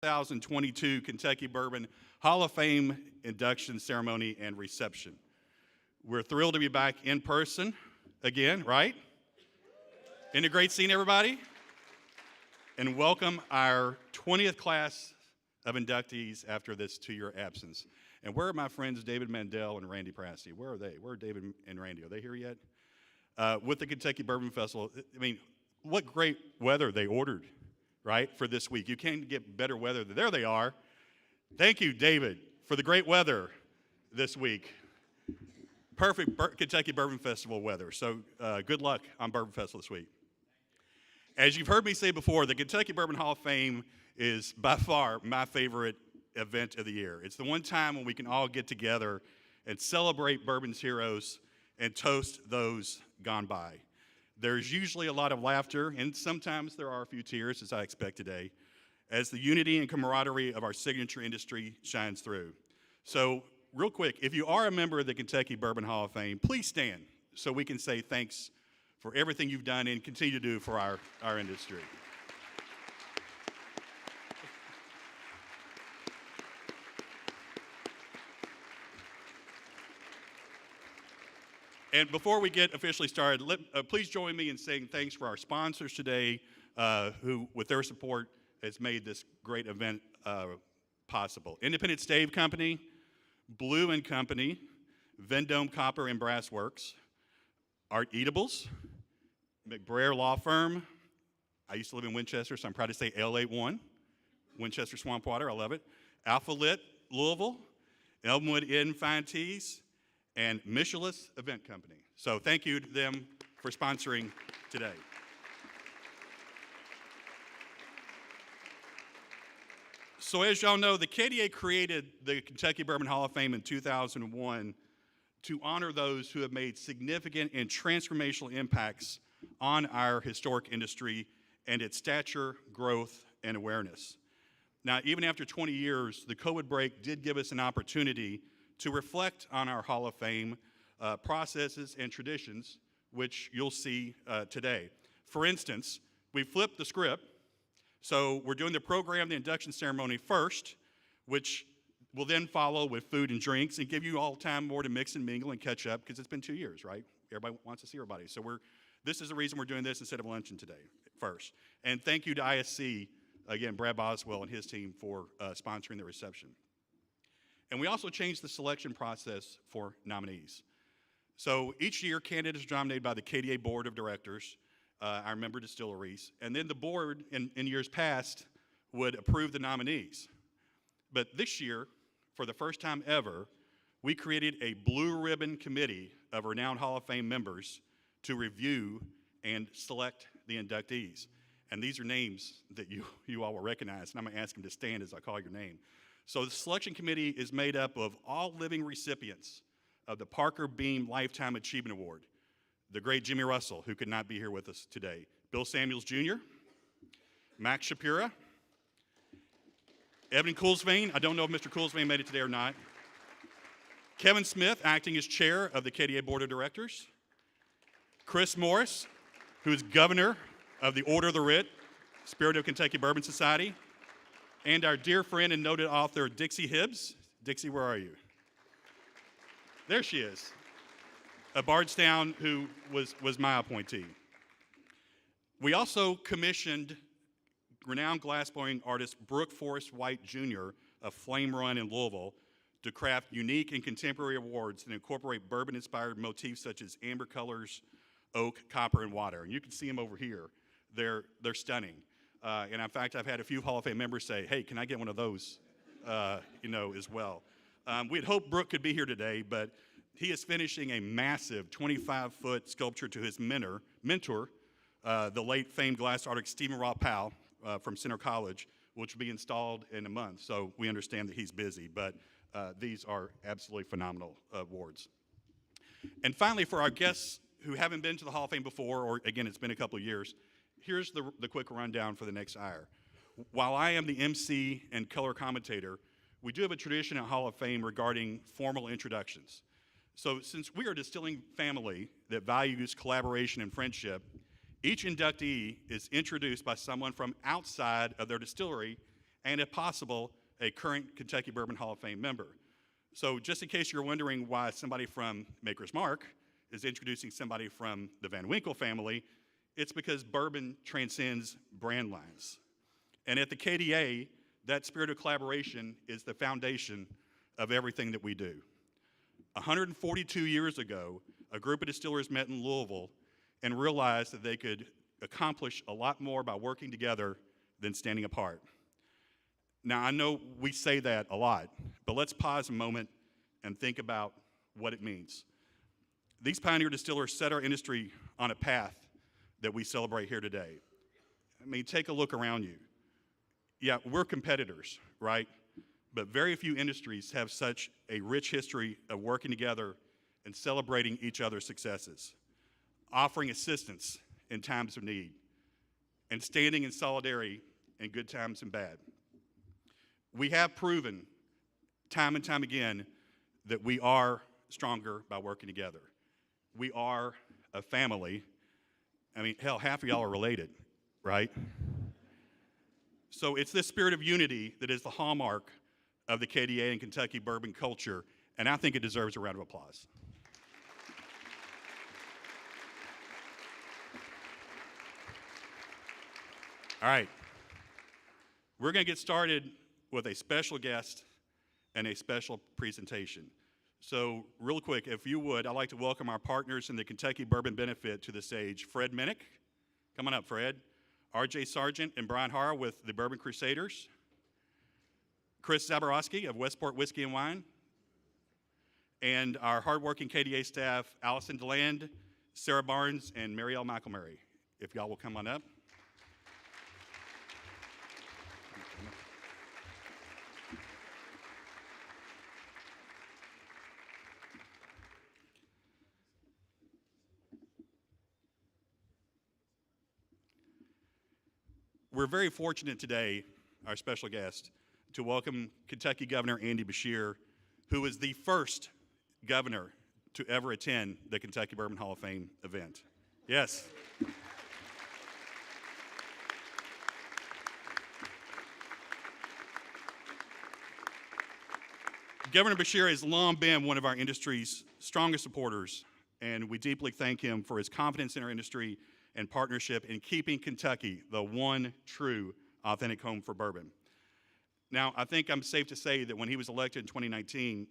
2022 Kentucky Bourbon Hall of Fame induction ceremony and reception. We're thrilled to be back in person again, right? Isn't it great seeing everybody? And welcome our 20th class of inductees after this 2-year absence. And where are my friends David Mandel and Randy Prasty? Where are they? Where are David and Randy? Are they here yet? With the Kentucky Bourbon Festival, I mean, what great weather they ordered, right, for this week. You can't get better weather than there they are. Thank you, David, for the great weather this week. Perfect Kentucky Bourbon Festival weather. So good luck on Bourbon Festival this week. As you've heard me say before, the Kentucky Bourbon Hall of Fame is by far my favorite event of the year. It's the one time when we can all get together and celebrate bourbon's heroes and toast those gone by. There's usually a lot of laughter, and sometimes there are a few tears, as I expect today, as the unity and camaraderie of our signature industry shines through. So, real quick, if you are a member of the Kentucky Bourbon Hall of Fame, please stand so we can say thanks for everything you've done and continue to do for our industry. And before we get officially started, please join me in saying thanks for our sponsors today, who, with their support, has made this great event possible. Independent Stave Company, Blue and Company, Vendome Copper and Brass Works, Art Eatables, McBrayer Law Firm. I used to live in Winchester, so I'm proud to say L81, Winchester Swampwater, I love it. Alpha Lit, Louisville, Elmwood Inn Fine Teas, and Michelis Event Company. So thank you to them for sponsoring today. So as y'all know, the KDA created the Kentucky Bourbon Hall of Fame in 2001 to honor those who have made significant and transformational impacts on our historic industry and its stature, growth, and awareness. Now, even after 20 years, the COVID break did give us an opportunity to reflect on our Hall of Fame processes and traditions, which you'll see today. For instance, we flipped the script, so we're doing the program, the induction ceremony first, which will then follow with food and drinks and give you all time more to mix and mingle and catch up, because it's been 2 years, right? Everybody wants to see everybody. So this is the reason we're doing this instead of luncheon today first. And thank you to ISC, again, Brad Boswell and his team for sponsoring the reception. And we also changed the selection process for nominees. So each year, candidates are nominated by the KDA Board of Directors, our member distilleries, and then the board, in years past, would approve the nominees. But this year, for the first time ever, we created a blue ribbon committee of renowned Hall of Fame members to review and select the inductees. And these are names that you all will recognize, and I'm gonna ask them to stand as I call your name. So the selection committee is made up of all living recipients of the Parker Beam Lifetime Achievement Award. The great Jimmy Russell, who could not be here with us today. Bill Samuels Jr., Max Shapira, Evan Coolsvane. I don't know if Mr. Coolsvane made it today or not. Kevin Smith, acting as chair of the KDA Board of Directors. Chris Morris, who is governor of the Order of the Writ, Spirit of Kentucky Bourbon Society. And our dear friend and noted author, Dixie Hibbs. Dixie, where are you? There she is. Bardstown, who was my appointee. We also commissioned renowned glassblowing artist Brooke Forrest White Jr. of Flame Run in Louisville to craft unique and contemporary awards that incorporate bourbon-inspired motifs such as amber colors, oak, copper, and water. And you can see them over here. They're stunning. And in fact, I've had a few Hall of Fame members say, hey, can I get one of those, as well. We had hoped Brooke could be here today, but he is finishing a massive 25-foot sculpture to his mentor, the late famed glass artist Stephen Powell from Center College, which will be installed in a month. So we understand that he's busy, but these are absolutely phenomenal awards. And finally, for our guests who haven't been to the Hall of Fame before, or again, it's been a couple of years, here's the quick rundown for the next hour. While I am the MC and color commentator, we do have a tradition at Hall of Fame regarding formal introductions. So since we are a distilling family that values collaboration and friendship, each inductee is introduced by someone from outside of their distillery and if possible, a current Kentucky Bourbon Hall of Fame member. So just in case you're wondering why somebody from Maker's Mark is introducing somebody from the Van Winkle family, it's because bourbon transcends brand lines. And at the KDA, that spirit of collaboration is the foundation of everything that we do. 142 years ago, a group of distillers met in Louisville and realized that they could accomplish a lot more by working together than standing apart. Now, I know we say that a lot, but let's pause a moment and think about what it means. These pioneer distillers set our industry on a path that we celebrate here today. I mean, take a look around you. Yeah, we're competitors, right? But very few industries have such a rich history of working together and celebrating each other's successes, offering assistance in times of need, and standing in solidarity in good times and bad. We have proven time and time again that we are stronger by working together. We are a family. I mean, hell, half of y'all are related, right? So it's this spirit of unity that is the hallmark of the KDA and Kentucky bourbon culture, and I think it deserves a round of applause. All right, we're going to get started with a special guest and a special presentation. So real quick, if you would, I'd like to welcome our partners in the Kentucky Bourbon Benefit to the stage. Fred Minnick, come on up, Fred. R.J. Sargent and Brian Harr with the Bourbon Crusaders. Chris Zaborowski of Westport Whiskey and Wine. And our hardworking KDA staff, Allison DeLand, Sarah Barnes, and Marielle McElmurray. If y'all will come on up. We're very fortunate today, our special guest, to welcome Kentucky Governor Andy Beshear, who was the first governor to ever attend the Kentucky Bourbon Hall of Fame event. Yes. Governor Beshear has long been one of our industry's strongest supporters, and we deeply thank him for his confidence in our industry and partnership in keeping Kentucky the one true authentic home for bourbon. Now, I think I'm safe to say that when he was elected in 2019,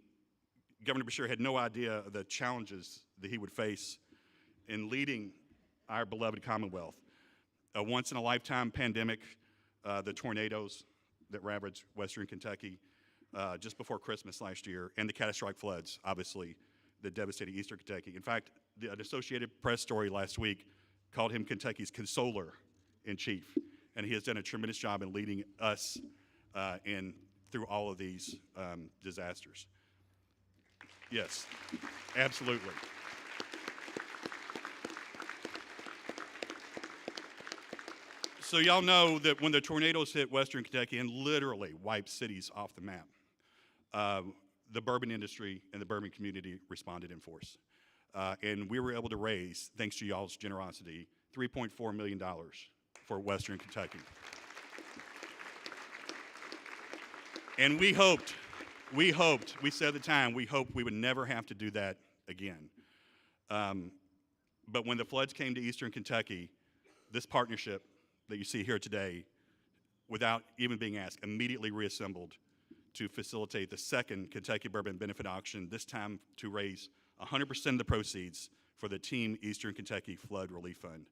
Governor Beshear had no idea of the challenges that he would face in leading our beloved Commonwealth. A once-in-a-lifetime pandemic, the tornadoes that ravaged western Kentucky just before Christmas last year, and the catastrophic floods, obviously, that devastated eastern Kentucky. In fact, an Associated Press story last week called him Kentucky's consoler in chief, and he has done a tremendous job in leading us through all of these disasters. Yes, absolutely. So y'all know that when the tornadoes hit western Kentucky and literally wiped cities off the map, the bourbon industry and the bourbon community responded in force. And we were able to raise, thanks to y'all's generosity, $3.4 million for western Kentucky. And we said at the time, we hoped we would never have to do that again. But when the floods came to eastern Kentucky, this partnership that you see here today, without even being asked, immediately reassembled to facilitate the second Kentucky Bourbon Benefit Auction, this time to raise 100% of the proceeds for the Team Eastern Kentucky Flood Relief Fund.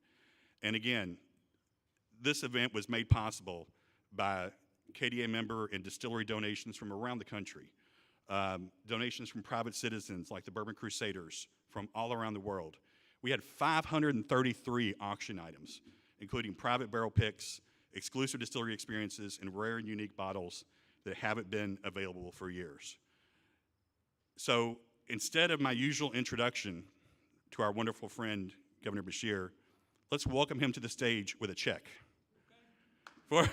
And again, this event was made possible by KDA member and distillery donations from around the country, donations from private citizens like the Bourbon Crusaders from all around the world. We had 533 auction items, including private barrel picks, exclusive distillery experiences, and rare and unique bottles that haven't been available for years. So instead of my usual introduction to our wonderful friend, Governor Beshear, let's welcome him to the stage with a check for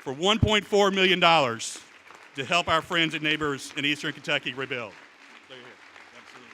$1.4 million to help our friends and neighbors in eastern Kentucky rebuild. There you go. Absolutely.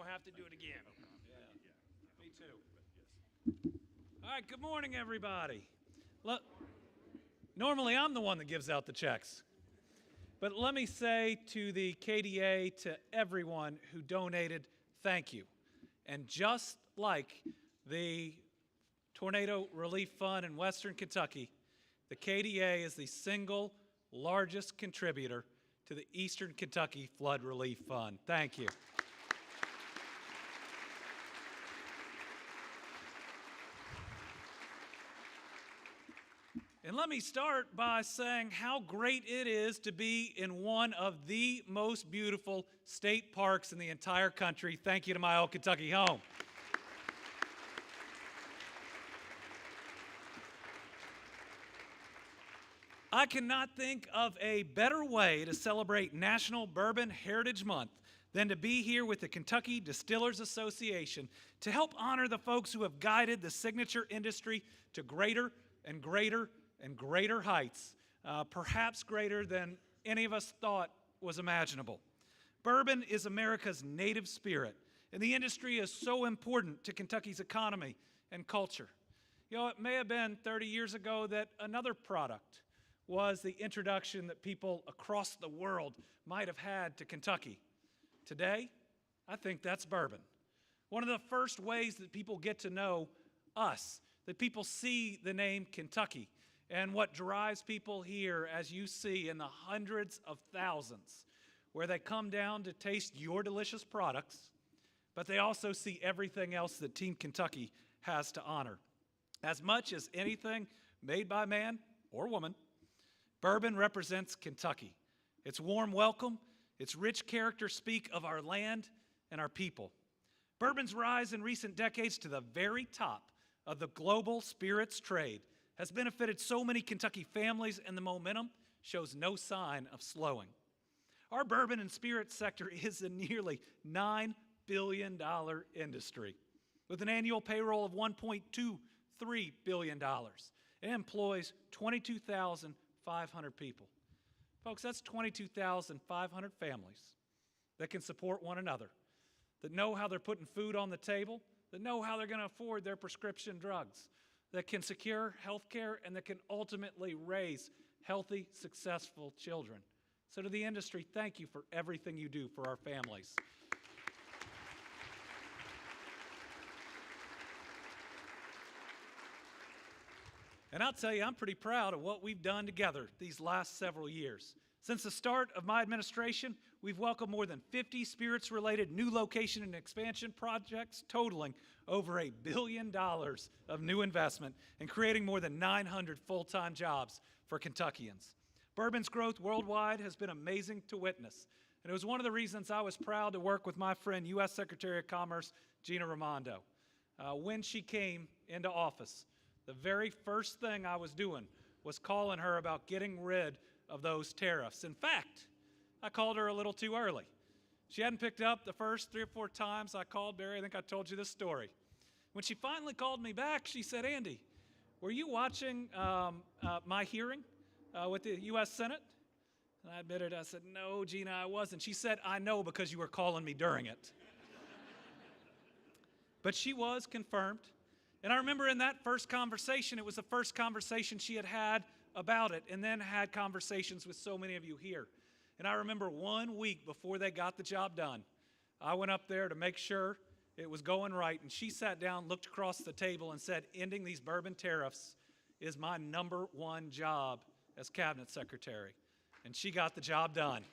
don't have to do it again. Yeah. Me too. All right, good morning, everybody. Look, normally I'm the one that gives out the checks. But let me say to the KDA, to everyone who donated, thank you. And just like the Tornado Relief Fund in Western Kentucky, the KDA is the single largest contributor to the Eastern Kentucky Flood Relief Fund. Thank you. And let me start by saying how great it is to be in one of the most beautiful state parks in the entire country. Thank you to my old Kentucky home. I cannot think of a better way to celebrate National Bourbon Heritage Month than to be here with the Kentucky Distillers Association to help honor the folks who have guided the signature industry to greater and greater and greater heights, perhaps greater than any of us thought was imaginable. Bourbon is America's native spirit, and the industry is so important to Kentucky's economy and culture. You know, it may have been 30 years ago that another product was the introduction that people across the world might have had to Kentucky. Today, I think that's bourbon. One of the first ways that people get to know us, that people see the name Kentucky, and what drives people here, as you see in the hundreds of thousands, where they come down to taste your delicious products, but they also see everything else that Team Kentucky has to honor. As much as anything made by man or woman, bourbon represents Kentucky. Its warm welcome, its rich character speak of our land and our people. Bourbon's rise in recent decades to the very top of the global spirits trade has benefited so many Kentucky families, and the momentum shows no sign of slowing. Our bourbon and spirits sector is a nearly $9 billion industry with an annual payroll of $1.23 billion. It employs 22,500 people. Folks, that's 22,500 families that can support one another, that know how they're putting food on the table, that know how they're going to afford their prescription drugs, that can secure health care, and that can ultimately raise healthy, successful children. So to the industry, thank you for everything you do for our families. And I'll tell you, I'm pretty proud of what we've done together these last several years. Since the start of my administration, we've welcomed more than 50 spirits-related new location and expansion projects totaling over $1 billion of new investment and creating more than 900 full-time jobs for Kentuckians. Bourbon's growth worldwide has been amazing to witness, and it was one of the reasons I was proud to work with my friend, U.S. Secretary of Commerce Gina Raimondo. When she came into office, the very first thing I was doing was calling her about getting rid of those tariffs. In fact, I called her a little too early. She hadn't picked up the first 3 or 4 times I called Barry. I think I told you this story. When she finally called me back, she said, "Andy, were you watching my hearing with the U.S. Senate?" And I admitted, I said, "No, Gina, I wasn't." She said, "I know, because you were calling me during it." But she was confirmed. And I remember in that first conversation, it was the first conversation she had about it, and then had conversations with so many of you here. And I remember 1 week before they got the job done, I went up there to make sure it was going right, and she sat down, looked across the table, and said, "Ending these bourbon tariffs is my #1 job as cabinet secretary." And she got the job done.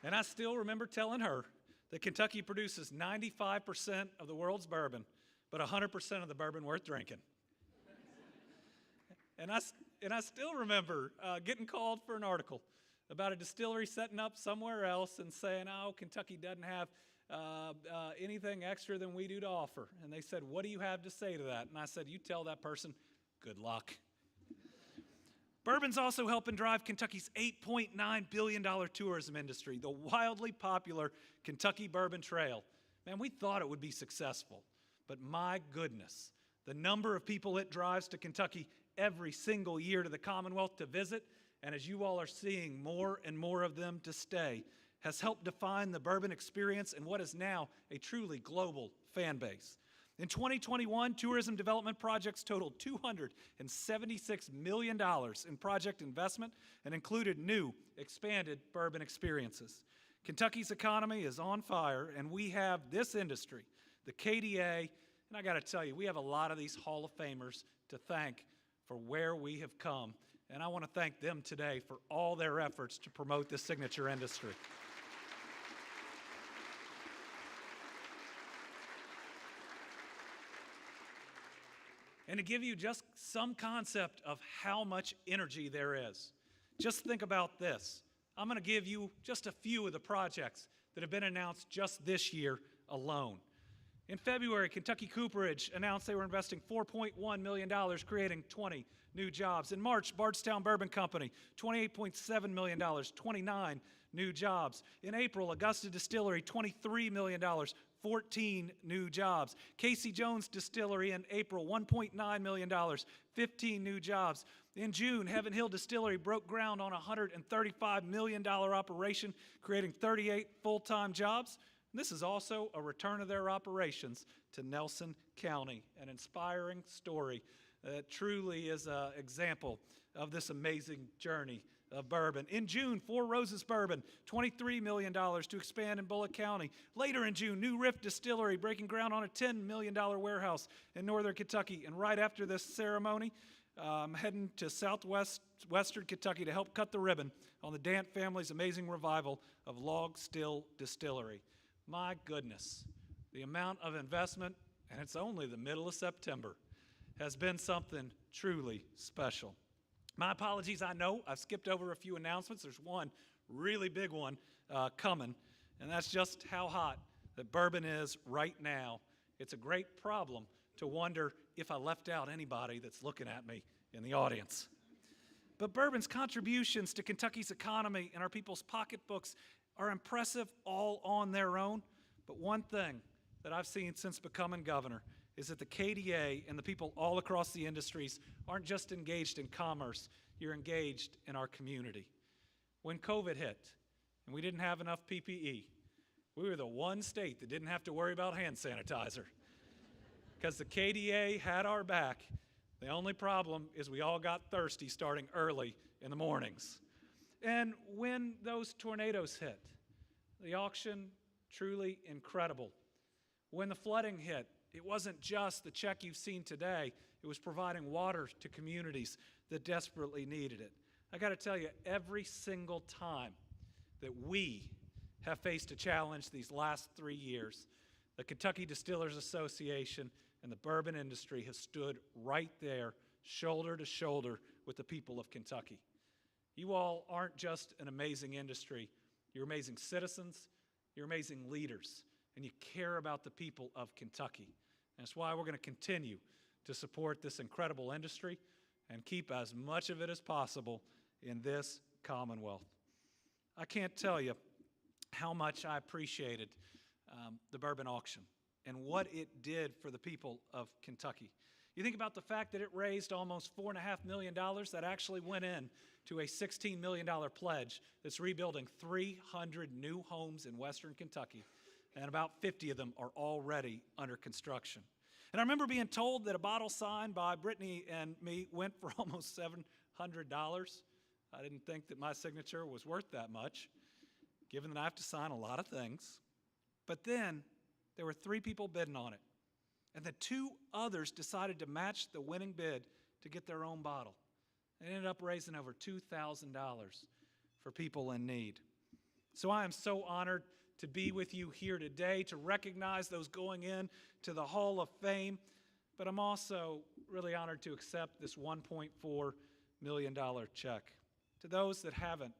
And I still remember telling her that Kentucky produces 95% of the world's bourbon, but 100% of the bourbon worth drinking. And I still remember getting called for an article about a distillery setting up somewhere else and saying, "Oh, Kentucky doesn't have anything extra than we do to offer." And they said, "What do you have to say to that?" And I said, "You tell that person, good luck." Bourbon's also helping drive Kentucky's $8.9 billion tourism industry, the wildly popular Kentucky Bourbon Trail. Man, we thought it would be successful, but my goodness, the number of people it drives to Kentucky every single year to the Commonwealth to visit and as you all are seeing more and more of them to stay, has helped define the bourbon experience and what is now a truly global fan base. In 2021, tourism development projects totaled $276 million in project investment and included new, expanded bourbon experiences. Kentucky's economy is on fire, and we have this industry, the KDA, and I got to tell you, we have a lot of these Hall of Famers to thank for where we have come, and I want to thank them today for all their efforts to promote this signature industry. And to give you just some concept of how much energy there is, just think about this. I'm going to give you just a few of the projects that have been announced just this year alone. In February, Kentucky Cooperage announced they were investing $4.1 million, creating 20 new jobs. In March, Bardstown Bourbon Company, $28.7 million, 29 new jobs. In April, Augusta Distillery, $23 million, 14 new jobs. Casey Jones Distillery in April, $1.9 million, 15 new jobs. In June, Heaven Hill Distillery broke ground on a $135 million operation, creating 38 full-time jobs. This is also a return of their operations to Nelson County, an inspiring story that truly is an example of this amazing journey of bourbon. In June, Four Roses Bourbon, $23 million to expand in Bullitt County. Later in June, New Riff Distillery breaking ground on a $10 million warehouse in northern Kentucky. And right after this ceremony, I'm heading to western Kentucky to help cut the ribbon on the Dant family's amazing revival of Log Still Distillery. My goodness, the amount of investment, and it's only the middle of September, has been something truly special. My apologies, I know I've skipped over a few announcements. There's one really big one coming, and that's just how hot that bourbon is right now. It's a great problem to wonder if I left out anybody that's looking at me in the audience. But bourbon's contributions to Kentucky's economy and our people's pocketbooks are impressive all on their own, but one thing that I've seen since becoming governor is that the KDA and the people all across the industries aren't just engaged in commerce, you're engaged in our community. When COVID hit and we didn't have enough PPE, we were the one state that didn't have to worry about hand sanitizer because the KDA had our back. The only problem is we all got thirsty starting early in the mornings. And when those tornadoes hit, the auction, truly incredible. When the flooding hit, it wasn't just the check you've seen today, it was providing water to communities that desperately needed it. I got to tell you, every single time that we have faced a challenge these last 3 years, the Kentucky Distillers Association and the bourbon industry has stood right there, shoulder to shoulder with the people of Kentucky. You all aren't just an amazing industry, you're amazing citizens, you're amazing leaders, and you care about the people of Kentucky. And that's why we're going to continue to support this incredible industry and keep as much of it as possible in this Commonwealth. I can't tell you how much I appreciated the bourbon auction and what it did for the people of Kentucky. You think about the fact that it raised almost $4.5 million that actually went in to a $16 million pledge that's rebuilding 300 new homes in western Kentucky, and about 50 of them are already under construction. And I remember being told that a bottle signed by Brittany and me went for almost $700. I didn't think that my signature was worth that much, given that I have to sign a lot of things. But then there were 3 people bidding on it, and the 2 others decided to match the winning bid to get their own bottle. They ended up raising over $2,000 for people in need. So I am so honored to be with you here today to recognize those going in to the Hall of Fame, but I'm also really honored to accept this $1.4 million check. To those that haven't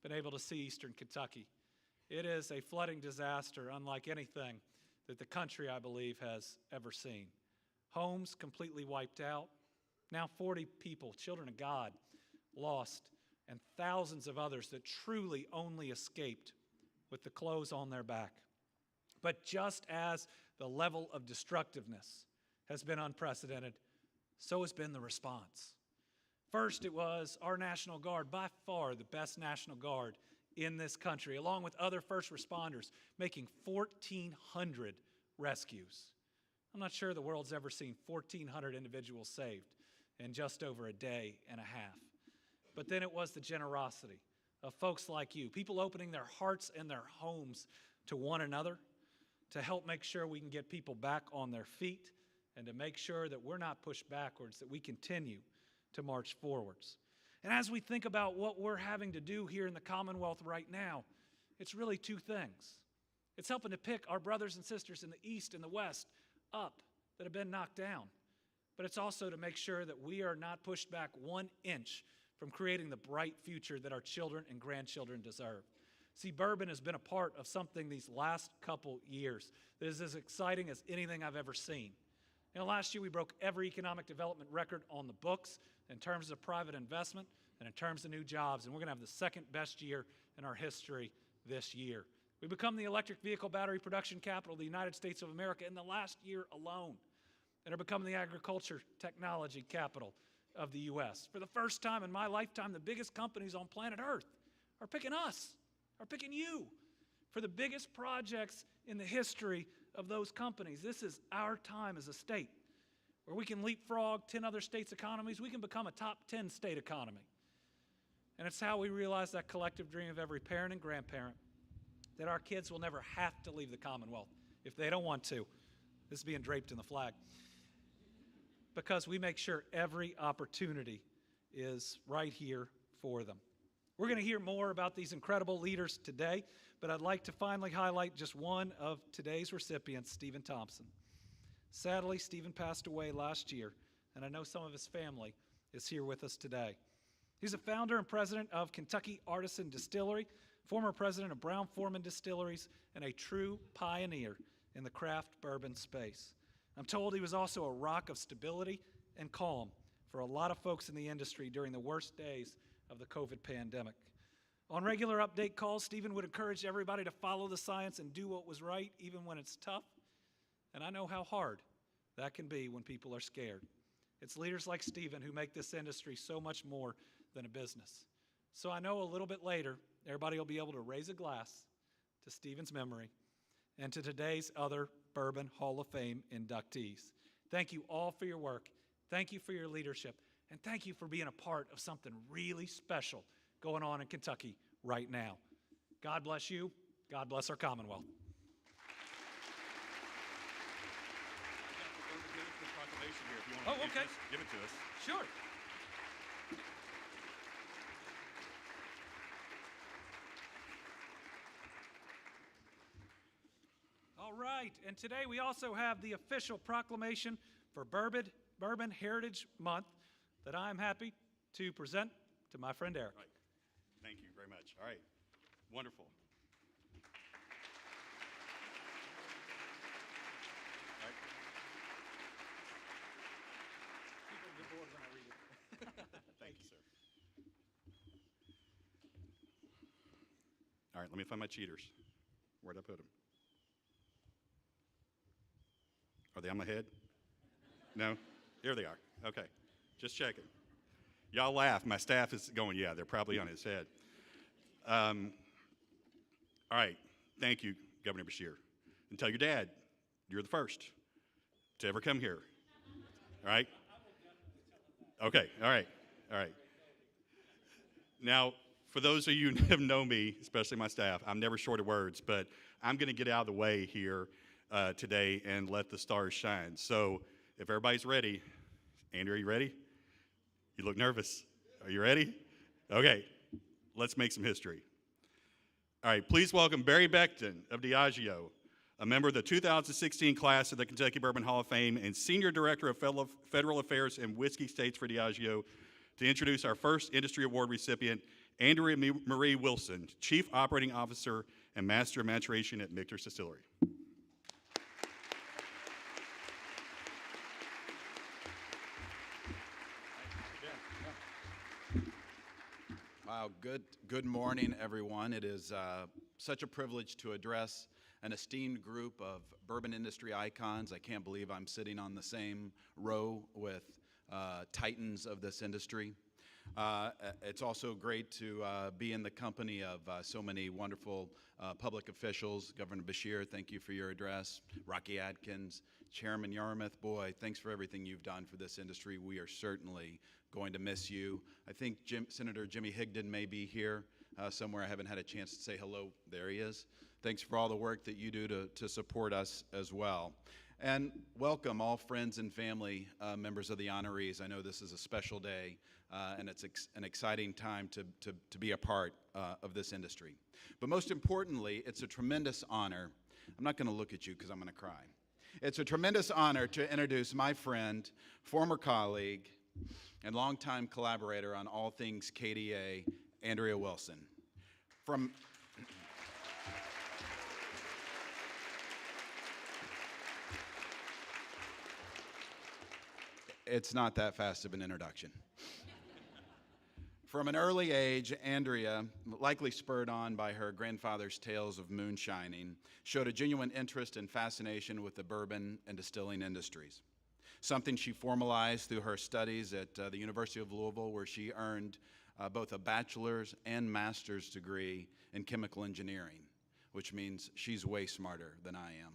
been able to see Eastern Kentucky, it is a flooding disaster unlike anything that the country, I believe, has ever seen. Homes completely wiped out, now 40 people, children of God, lost, and thousands of others that truly only escaped with the clothes on their back. But just as the level of destructiveness has been unprecedented, so has been the response. First, it was our National Guard, by far the best National Guard in this country, along with other first responders, making 1,400 rescues. I'm not sure the world's ever seen 1,400 individuals saved in just over a day and a half. But then it was the generosity of folks like you, people opening their hearts and their homes to one another to help make sure we can get people back on their feet and to make sure that we're not pushed backwards, that we continue to march forwards. And as we think about what we're having to do here in the Commonwealth right now, it's really two things. It's helping to pick our brothers and sisters in the East and the West up that have been knocked down. But it's also to make sure that we are not pushed back 1 inch from creating the bright future that our children and grandchildren deserve. See, Bourbon has been a part of something these last couple years that is as exciting as anything I've ever seen. You know, last year we broke every economic development record on the books in terms of private investment and in terms of new jobs, and we're going to have the second best year in our history this year. We become the electric vehicle battery production capital of the United States of America in the last year alone, and are becoming the agriculture technology capital of the U.S. For the first time in my lifetime, the biggest companies on planet Earth are picking us, are picking you for the biggest projects in the history of those companies. This is our time as a state where we can leapfrog 10 other states' economies. We can become a top 10 state economy. And it's how we realize that collective dream of every parent and grandparent that our kids will never have to leave the Commonwealth if they don't want to. This is being draped in the flag. Because we make sure every opportunity is right here for them. We're going to hear more about these incredible leaders today, but I'd like to finally highlight just one of today's recipients, Stephen Thompson. Sadly, Stephen passed away last year, and I know some of his family is here with us today. He's a founder and president of Kentucky Artisan Distillery, former president of Brown-Forman Distilleries, and a true pioneer in the craft bourbon space. I'm told he was also a rock of stability and calm for a lot of folks in the industry during the worst days of the COVID pandemic. On regular update calls, Stephen would encourage everybody to follow the science and do what was right, even when it's tough. And I know how hard that can be when people are scared. It's leaders like Stephen who make this industry so much more than a business. So I know a little bit later, everybody will be able to raise a glass to Stephen's memory and to today's other Bourbon Hall of Fame inductees. Thank you all for your work. Thank you for your leadership. And thank you for being a part of something really special going on in Kentucky right now. God bless you. God bless our Commonwealth. Proclamation here, if you want to Oh, okay. give it to us. Sure. All right, and today we also have the official proclamation for Bourbon Heritage Month that I'm happy to present to my friend Eric. Right. Thank you very much. All right. Wonderful. All right. People get bored when I read it. Thank you, sir. All right, let me find my cheaters. Where'd I put them? Are they on my head? No? Here they are. Okay. Just checking. Y'all laugh. My staff is going, yeah, they're probably on his head. All right. Thank you, Governor Beshear. And tell your dad you're the first to ever come here. All right? Okay. All right. All right. Now, for those of you who have known me, especially my staff, I'm never short of words, but I'm going to get out of the way here today and let the stars shine. So if everybody's ready, Andrea, are you ready? You look nervous. Are you ready? Okay, let's make some history. All right, please welcome Barry Beckton of Diageo, a member of the 2016 class of the Kentucky Bourbon Hall of Fame and Senior Director of Federal Affairs and Whiskey States for Diageo, to introduce our first industry award recipient, Andrea Marie Wilson, Chief Operating Officer and Master of Maturation at Michter's Distillery. Wow, good morning, everyone. It is such a privilege to address an esteemed group of bourbon industry icons. I can't believe I'm sitting on the same row with titans of this industry. It's also great to be in the company of so many wonderful public officials. Governor Beshear, thank you for your address. Rocky Adkins, Chairman Yarmouth, boy, thanks for everything you've done for this industry. We are certainly going to miss you. I think Senator Jimmy Higdon may be here somewhere. I haven't had a chance to say hello. There he is. Thanks for all the work that you do to support us as well. And welcome all friends and family members of the honorees. I know this is a special day, and it's an exciting time to be a part of this industry. But most importantly, it's a tremendous honor. I'm not going to look at you because I'm going to cry. It's a tremendous honor to introduce my friend, former colleague, and longtime collaborator on all things KDA, Andrea Wilson. It's not that fast of an introduction. From an early age, Andrea, likely spurred on by her grandfather's tales of moonshining, showed a genuine interest and fascination with the bourbon and distilling industries, something she formalized through her studies at the University of Louisville, where she earned both a bachelor's and master's degree in chemical engineering, which means she's way smarter than I am.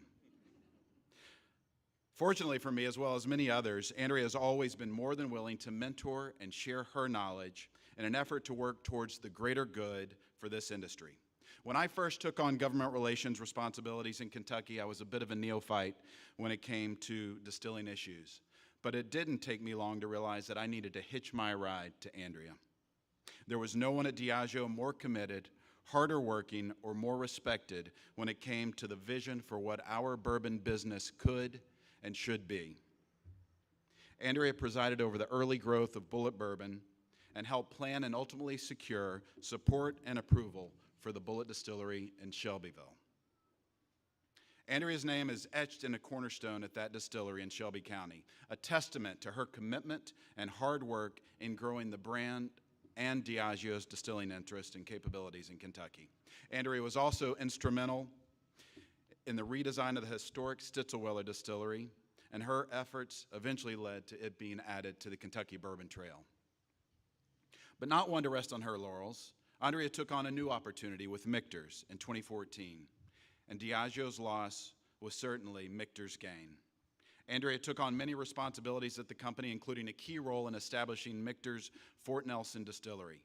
Fortunately for me, as well as many others, Andrea has always been more than willing to mentor and share her knowledge in an effort to work towards the greater good for this industry. When I first took on government relations responsibilities in Kentucky, I was a bit of a neophyte when it came to distilling issues. But it didn't take me long to realize that I needed to hitch my ride to Andrea. There was no one at Diageo more committed, harder working, or more respected when it came to the vision for what our bourbon business could and should be. Andrea presided over the early growth of Bulleit Bourbon and helped plan and ultimately secure support and approval for the Bulleit Distillery in Shelbyville. Andrea's name is etched in a cornerstone at that distillery in Shelby County, a testament to her commitment and hard work in growing the brand and Diageo's distilling interest and capabilities in Kentucky. Andrea was also instrumental in the redesign of the historic Stitzelweller Distillery, and her efforts eventually led to it being added to the Kentucky Bourbon Trail. But not one to rest on her laurels, Andrea took on a new opportunity with Michter's in 2014, and Diageo's loss was certainly Michter's gain. Andrea took on many responsibilities at the company, including a key role in establishing Michter's Fort Nelson Distillery,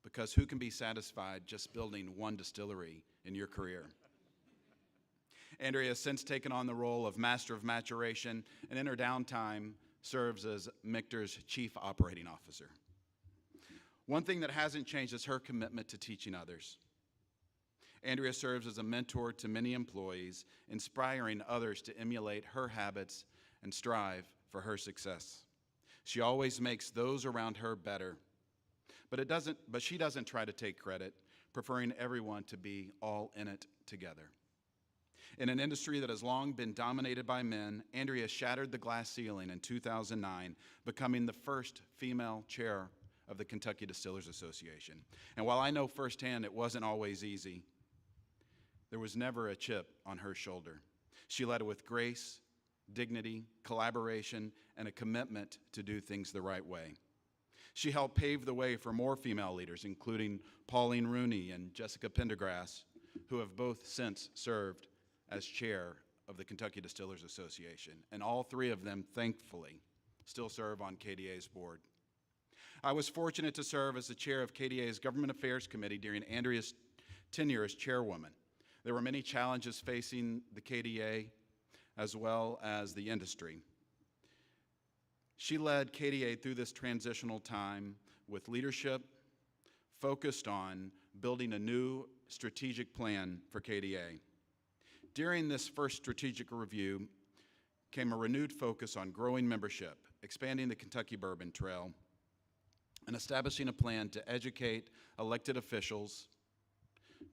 because who can be satisfied just building one distillery in your career? Andrea has since taken on the role of Master of Maturation, and in her downtime serves as Michter's Chief Operating Officer. One thing that hasn't changed is her commitment to teaching others. Andrea serves as a mentor to many employees, inspiring others to emulate her habits and strive for her success. She always makes those around her better, but she doesn't try to take credit, preferring everyone to be all in it together. In an industry that has long been dominated by men, Andrea shattered the glass ceiling in 2009, becoming the first female chair of the Kentucky Distillers Association. And while I know firsthand it wasn't always easy, there was never a chip on her shoulder. She led with grace, dignity, collaboration, and a commitment to do things the right way. She helped pave the way for more female leaders, including Pauline Rooney and Jessica Pendergrass, who have both since served as chair of the Kentucky Distillers Association, and all three of them, thankfully, still serve on KDA's board. I was fortunate to serve as the chair of KDA's Government Affairs Committee during Andrea's tenure as chairwoman. There were many challenges facing the KDA as well as the industry. She led KDA through this transitional time with leadership focused on building a new strategic plan for KDA. During this first strategic review came a renewed focus on growing membership, expanding the Kentucky Bourbon Trail, and establishing a plan to educate elected officials,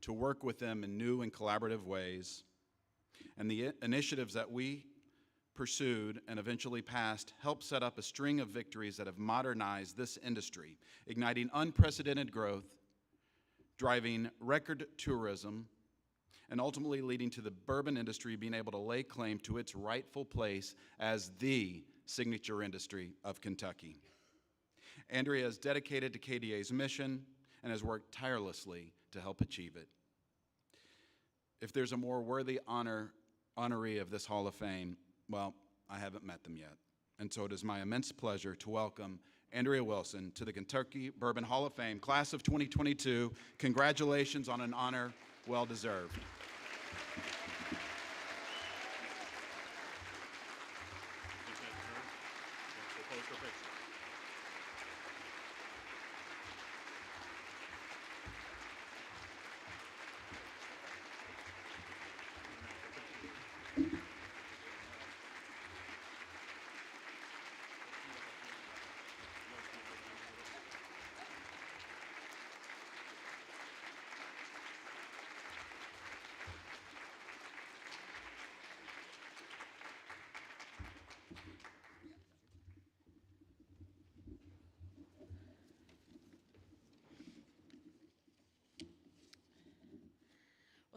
to work with them in new and collaborative ways. And the initiatives that we pursued and eventually passed helped set up a string of victories that have modernized this industry, igniting unprecedented growth, driving record tourism, and ultimately leading to the bourbon industry being able to lay claim to its rightful place as the signature industry of Kentucky. Andrea is dedicated to KDA's mission and has worked tirelessly to help achieve it. If there's a more worthy honoree of this Hall of Fame, well, I haven't met them yet. And so it is my immense pleasure to welcome Andrea Wilson to the Kentucky Bourbon Hall of Fame, class of 2022. Congratulations on an honor well deserved.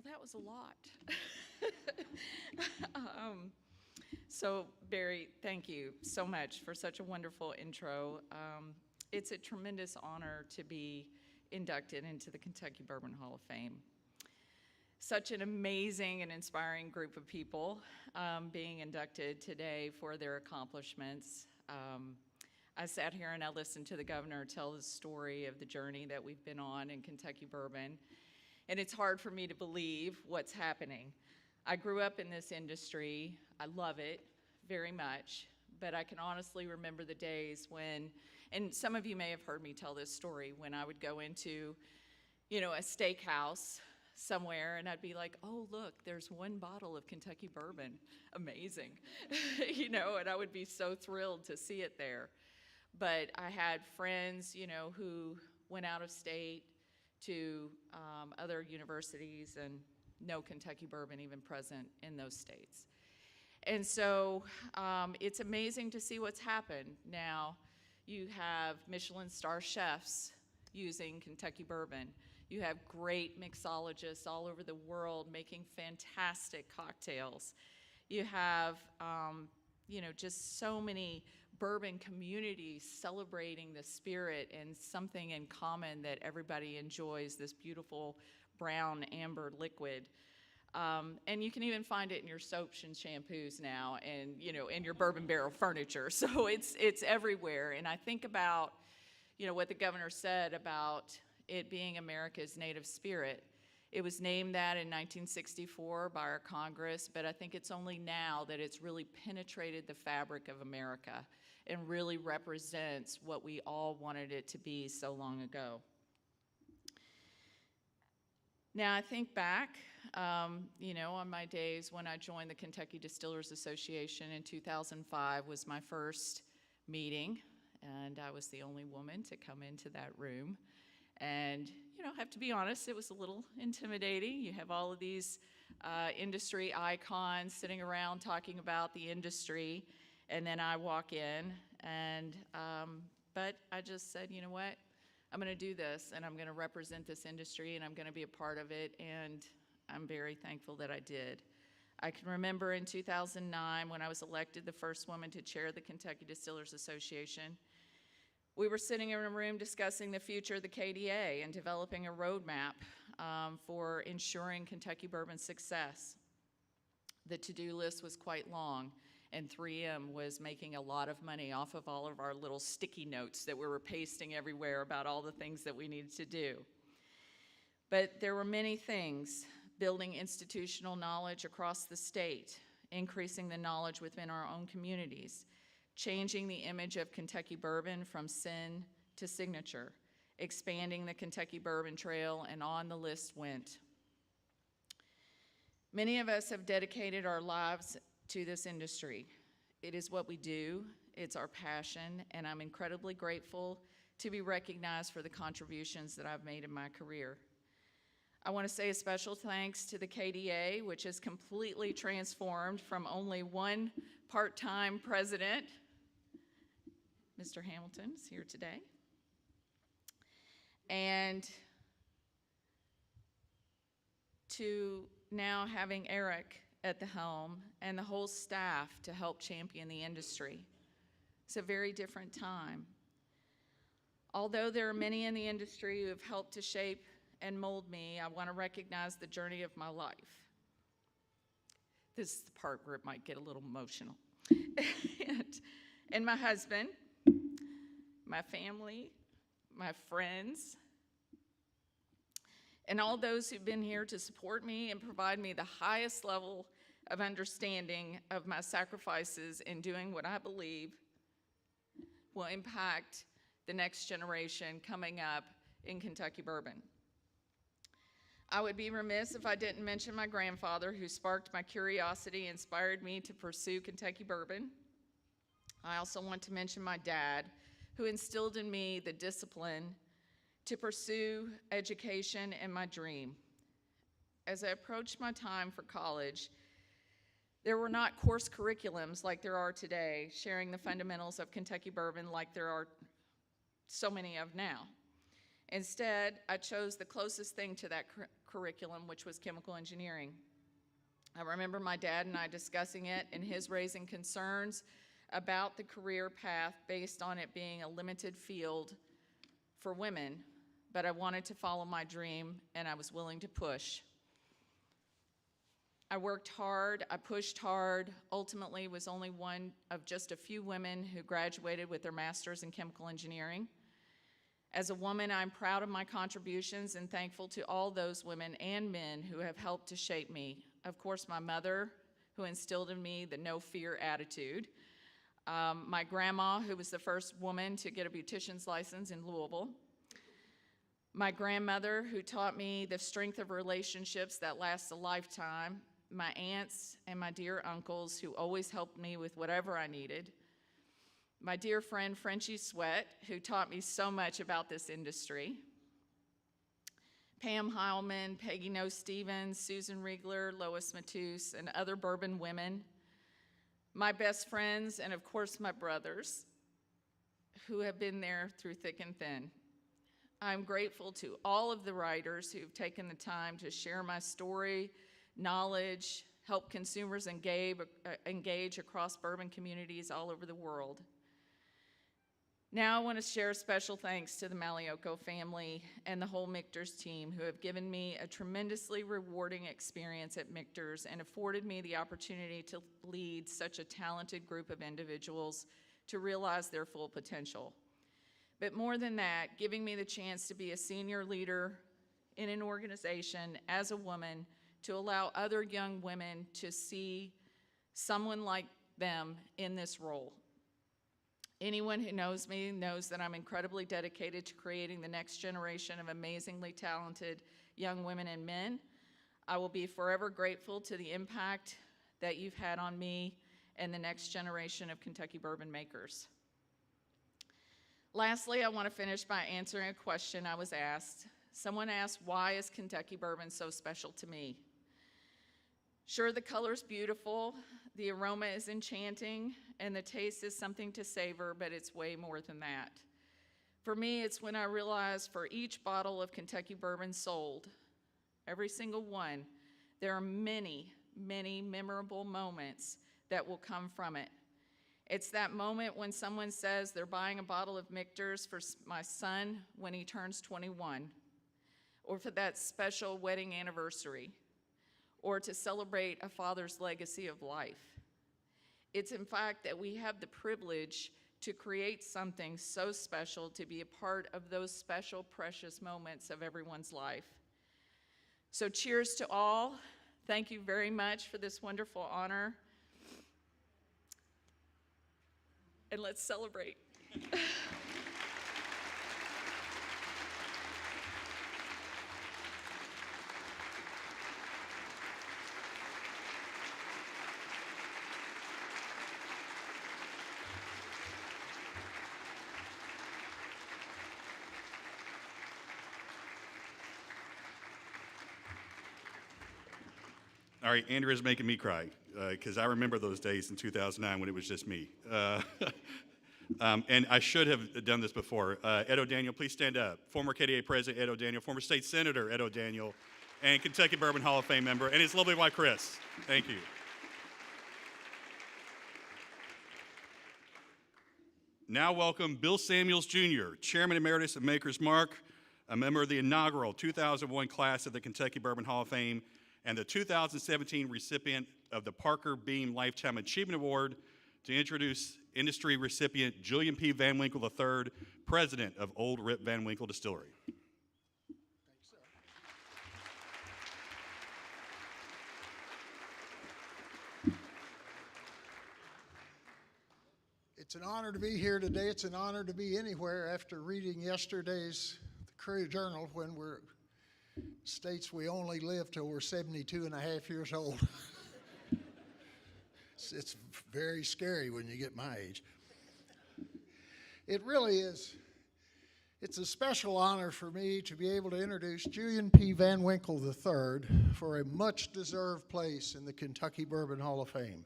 That was a lot. So Barry, thank you so much for such a wonderful intro. It's a tremendous honor to be inducted into the Kentucky Bourbon Hall of Fame. Such an amazing and inspiring group of people being inducted today for their accomplishments. I sat here and I listened to the governor tell the story of the journey that we've been on in Kentucky Bourbon. And it's hard for me to believe what's happening. I grew up in this industry. I love it very much, but I can honestly remember the days when, and some of you may have heard me tell this story, when I would go into, a steakhouse somewhere and I'd be like, oh, look, there's one bottle of Kentucky bourbon. Amazing. And I would be so thrilled to see it there. But I had friends, who went out of state to other universities, and no Kentucky bourbon even present in those states. And so it's amazing to see what's happened. Now you have Michelin star chefs using Kentucky bourbon. You have great mixologists all over the world making fantastic cocktails. You have, just so many bourbon communities celebrating the spirit and something in common that everybody enjoys, this beautiful brown amber liquid. And you can even find it in your soaps and shampoos now and, in your bourbon barrel furniture. So it's everywhere. And I think about, what the governor said about it being America's native spirit. It was named that in 1964 by our Congress, but I think it's only now that it's really penetrated the fabric of America and really represents what we all wanted it to be so long ago. Now I think back, on my days when I joined the Kentucky Distillers Association in 2005 was my first meeting, and I was the only woman to come into that room. And, I have to be honest, it was a little intimidating. You have all of these industry icons sitting around talking about the industry, and then I walk in, and but I just said, you know what, I'm going to do this, and I'm going to represent this industry, and I'm going to be a part of it, and I'm very thankful that I did. I can remember in 2009 when I was elected the first woman to chair the Kentucky Distillers Association. We were sitting in a room discussing the future of the KDA and developing a roadmap for ensuring Kentucky bourbon's success. The to-do list was quite long, and 3M was making a lot of money off of all of our little sticky notes that we were pasting everywhere about all the things that we needed to do. But there were many things: building institutional knowledge across the state, increasing the knowledge within our own communities, changing the image of Kentucky bourbon from sin to signature, expanding the Kentucky Bourbon Trail, and on the list went. Many of us have dedicated our lives to this industry. It is what we do, it's our passion, and I'm incredibly grateful to be recognized for the contributions that I've made in my career. I want to say a special thanks to the KDA, which has completely transformed from only one part-time president. Mr. Hamilton is here today. And to now having Eric at the helm and the whole staff to help champion the industry. It's a very different time. Although there are many in the industry who have helped to shape and mold me, I want to recognize the journey of my life. This is the part where it might get a little emotional. and my husband, my family, my friends, and all those who've been here to support me and provide me the highest level of understanding of my sacrifices in doing what I believe will impact the next generation coming up in Kentucky bourbon. I would be remiss if I didn't mention my grandfather, who sparked my curiosity, inspired me to pursue Kentucky bourbon. I also want to mention my dad, who instilled in me the discipline to pursue education and my dream. As I approached my time for college, there were not course curriculums like there are today, sharing the fundamentals of Kentucky bourbon like there are so many of now. Instead, I chose the closest thing to that curriculum, which was chemical engineering. I remember my dad and I discussing it and his raising concerns about the career path based on it being a limited field for women, but I wanted to follow my dream and I was willing to push. I worked hard, I pushed hard, ultimately was only one of just a few women who graduated with their master's in chemical engineering. As a woman, I'm proud of my contributions and thankful to all those women and men who have helped to shape me. Of course, my mother, who instilled in me the no fear attitude. My grandma, who was the first woman to get a beautician's license in Louisville. My grandmother, who taught me the strength of relationships that last a lifetime. My aunts and my dear uncles, who always helped me with whatever I needed. My dear friend, Frenchie Sweat, who taught me so much about this industry. Pam Heilman, Peggy No Stevens, Susan Riegler, Lois Matus, and other bourbon women. My best friends, and of course my brothers, who have been there through thick and thin. I'm grateful to all of the writers who've taken the time to share my story, knowledge, help consumers engage across bourbon communities all over the world. Now I want to share special thanks to the Malioco family and the whole Michter's team, who have given me a tremendously rewarding experience at Michter's and afforded me the opportunity to lead such a talented group of individuals to realize their full potential. But more than that, giving me the chance to be a senior leader in an organization as a woman to allow other young women to see someone like them in this role. Anyone who knows me knows that I'm incredibly dedicated to creating the next generation of amazingly talented young women and men. I will be forever grateful to the impact that you've had on me and the next generation of Kentucky bourbon makers. Lastly, I want to finish by answering a question I was asked. Someone asked, why is Kentucky bourbon so special to me? Sure, the color's beautiful, the aroma is enchanting, and the taste is something to savor, but it's way more than that. For me, it's when I realize for each bottle of Kentucky bourbon sold, every single one, there are many, many memorable moments that will come from it. It's that moment when someone says they're buying a bottle of Michter's for my son when he turns 21, or for that special wedding anniversary, or to celebrate a father's legacy of life. It's in fact that we have the privilege to create something so special, to be a part of those special, precious moments of everyone's life. So cheers to all. Thank you very much for this wonderful honor. And let's celebrate. All right, Andrea's making me cry because I remember those days in 2009 when it was just me. And I should have done this before. Ed O'Daniel, please stand up. Former KDA President Ed O'Daniel, former State Senator Ed O'Daniel, and Kentucky Bourbon Hall of Fame member, and his lovely wife, Chris. Thank you. Now welcome Bill Samuels Jr., Chairman Emeritus of Maker's Mark, a member of the inaugural 2001 class of the Kentucky Bourbon Hall of Fame, and the 2017 recipient of the Parker Beam Lifetime Achievement Award, to introduce industry recipient Julian P. Van Winkle III, President of Old Rip Van Winkle Distillery. It's an honor to be here today. It's an honor to be anywhere after reading yesterday's Courier-Journal when we're states we only live till we're 72 and a half years old. It's very scary when you get my age. It really is. It's a special honor for me to be able to introduce Julian P. Van Winkle III for a much-deserved place in the Kentucky Bourbon Hall of Fame.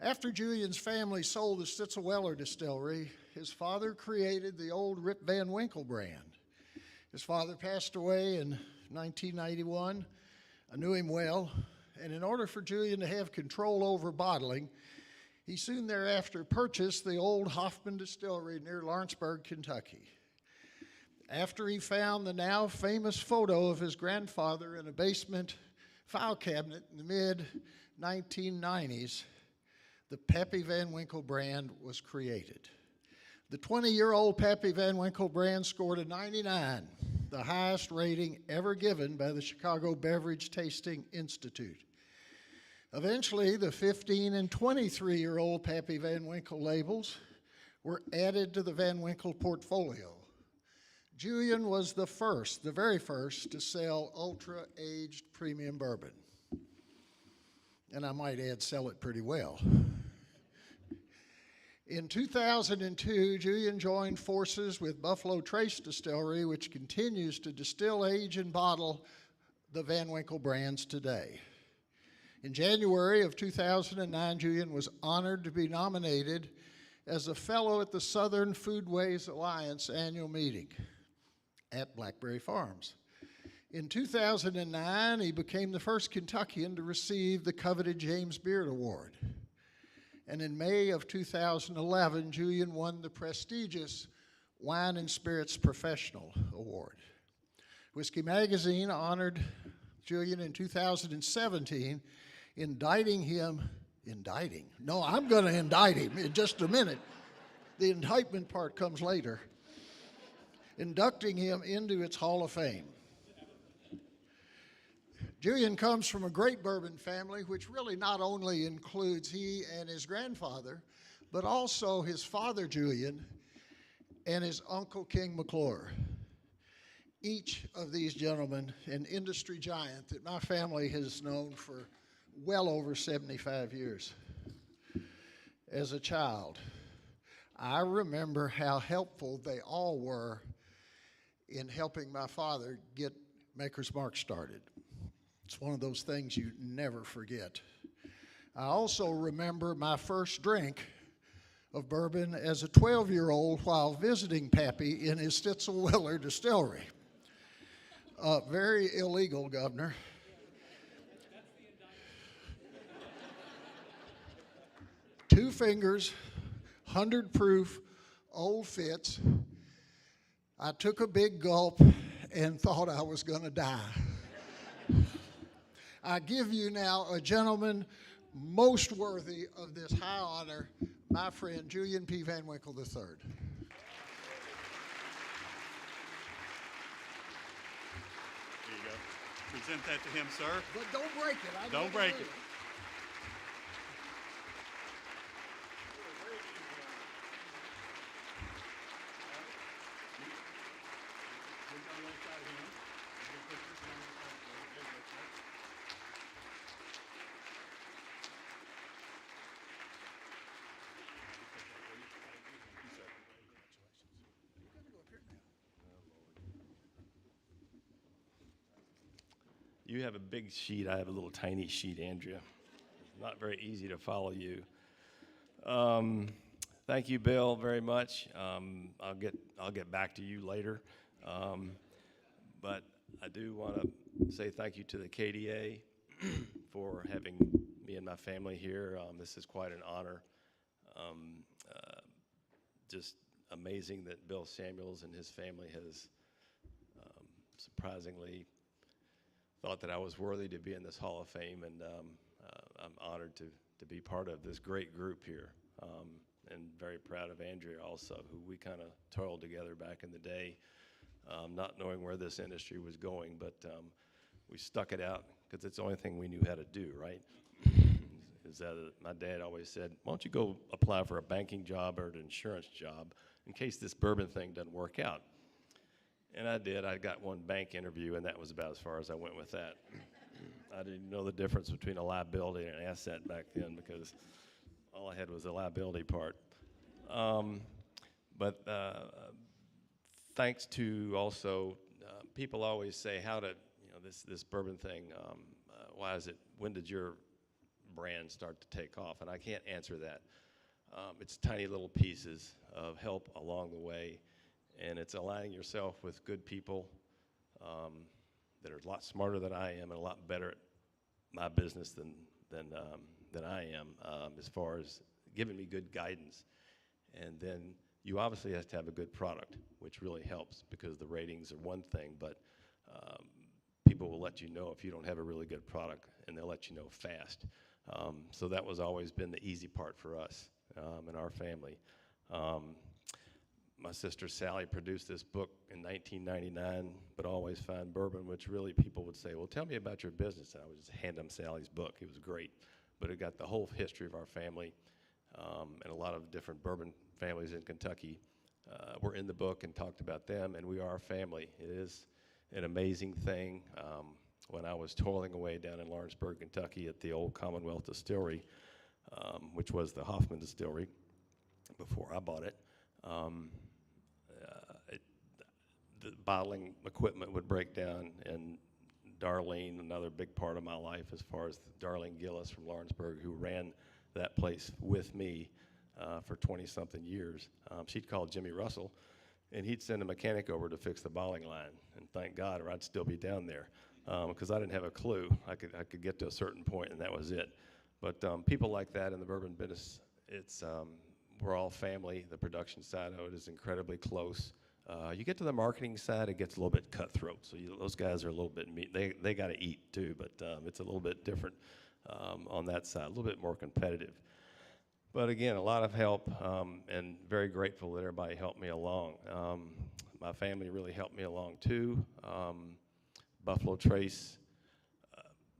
After Julian's family sold the Stitzel-Weller Distillery, his father created the old Rip Van Winkle brand. His father passed away in 1991. I knew him well, and in order for Julian to have control over bottling, he soon thereafter purchased the old Hoffman Distillery near Lawrenceburg, Kentucky. After he found the now famous photo of his grandfather in a basement file cabinet in the mid-1990s, the Pappy Van Winkle brand was created. The 20-year-old Pappy Van Winkle brand scored a 99, the highest rating ever given by the Chicago Beverage Tasting Institute. Eventually, the 15 and 23-year-old Pappy Van Winkle labels were added to the Van Winkle portfolio. Julian was the very first to sell ultra-aged premium bourbon. And I might add, sell it pretty well. In 2002, Julian joined forces with Buffalo Trace Distillery, which continues to distill, age, and bottle the Van Winkle brands today. In January of 2009, Julian was honored to be nominated as a fellow at the Southern Foodways Alliance annual meeting at Blackberry Farms. In 2009, he became the first Kentuckian to receive the coveted James Beard Award. And in May of 2011, Julian won the prestigious Wine and Spirits Professional Award. Whiskey Magazine honored Julian in 2017, indicting him. No, I'm going to indict him in just a minute. The indictment part comes later. Inducting him into its Hall of Fame. Julian comes from a great bourbon family, which really not only includes he and his grandfather, but also his father, Julian, and his uncle, King McCoy. Each of these gentlemen, an industry giant that my family has known for well over 75 years. As a child, I remember how helpful they all were in helping my father get Maker's Mark started. It's one of those things you never forget. I also remember my first drink of bourbon as a 12-year-old while visiting Pappy in his Stitzel-Weller Distillery. Very illegal, Governor. Two fingers, 100 proof, old Fitz. I took a big gulp and thought I was going to die. I give you now a gentleman most worthy of this high honor, my friend Julian P. Van Winkle III. There you go. Present that to him, sir. But don't break it. Don't break it. You have a big sheet. I have a little tiny sheet, Andrea. Not very easy to follow you. Thank you, Bill, very much. I'll get back to you later. But I do want to say thank you to the KDA for having me and my family here. This is quite an honor just amazing that Bill Samuels and his family has surprisingly thought that I was worthy to be in this Hall of Fame, and I'm honored to be part of this great group here, and very proud of Andrea also, who we kind of toiled together back in the day, not knowing where this industry was going, but we stuck it out because it's the only thing we knew how to do, right? Is that my dad always said, why don't you go apply for a banking job or an insurance job in case this bourbon thing doesn't work out? And I did. I got one bank interview, and that was about as far as I went with that. I didn't know the difference between a liability and an asset back then because all I had was the liability part. But thanks to also, people always say, how did, this bourbon thing, why is it, when did your brand start to take off? And I can't answer that. It's tiny little pieces of help along the way, and it's aligning yourself with good people that are a lot smarter than I am and a lot better at my business than I am, as far as giving me good guidance. And then you obviously have to have a good product, which really helps because the ratings are one thing, but people will let you know if you don't have a really good product, and they'll let you know fast. So that was always been the easy part for us in our family. My sister Sally produced this book in 1999, But Always Find Bourbon, which really people would say, well, tell me about your business. And I would just hand them Sally's book. It was great. But it got the whole history of our family, and a lot of different bourbon families in Kentucky were in the book and talked about them, and we are a family. It is an amazing thing. When I was toiling away down in Lawrenceburg, Kentucky at the old Commonwealth Distillery, which was the Hoffman Distillery before I bought it, the bottling equipment would break down, and Darlene, another big part of my life as far as Darlene Gillis from Lawrenceburg, who ran that place with me for 20-something years, she'd call Jimmy Russell, and he'd send a mechanic over to fix the bottling line, and thank God, or I'd still be down there, because I didn't have a clue. I could get to a certain point, and that was it. But people like that in the bourbon business, it's we're all family. The production side of it is incredibly close. You get to the marketing side, it gets a little bit cutthroat. So those guys are a little bit mean. They got to eat too, but it's a little bit different on that side, a little bit more competitive. But again, a lot of help, and very grateful that everybody helped me along. My family really helped me along too. Buffalo Trace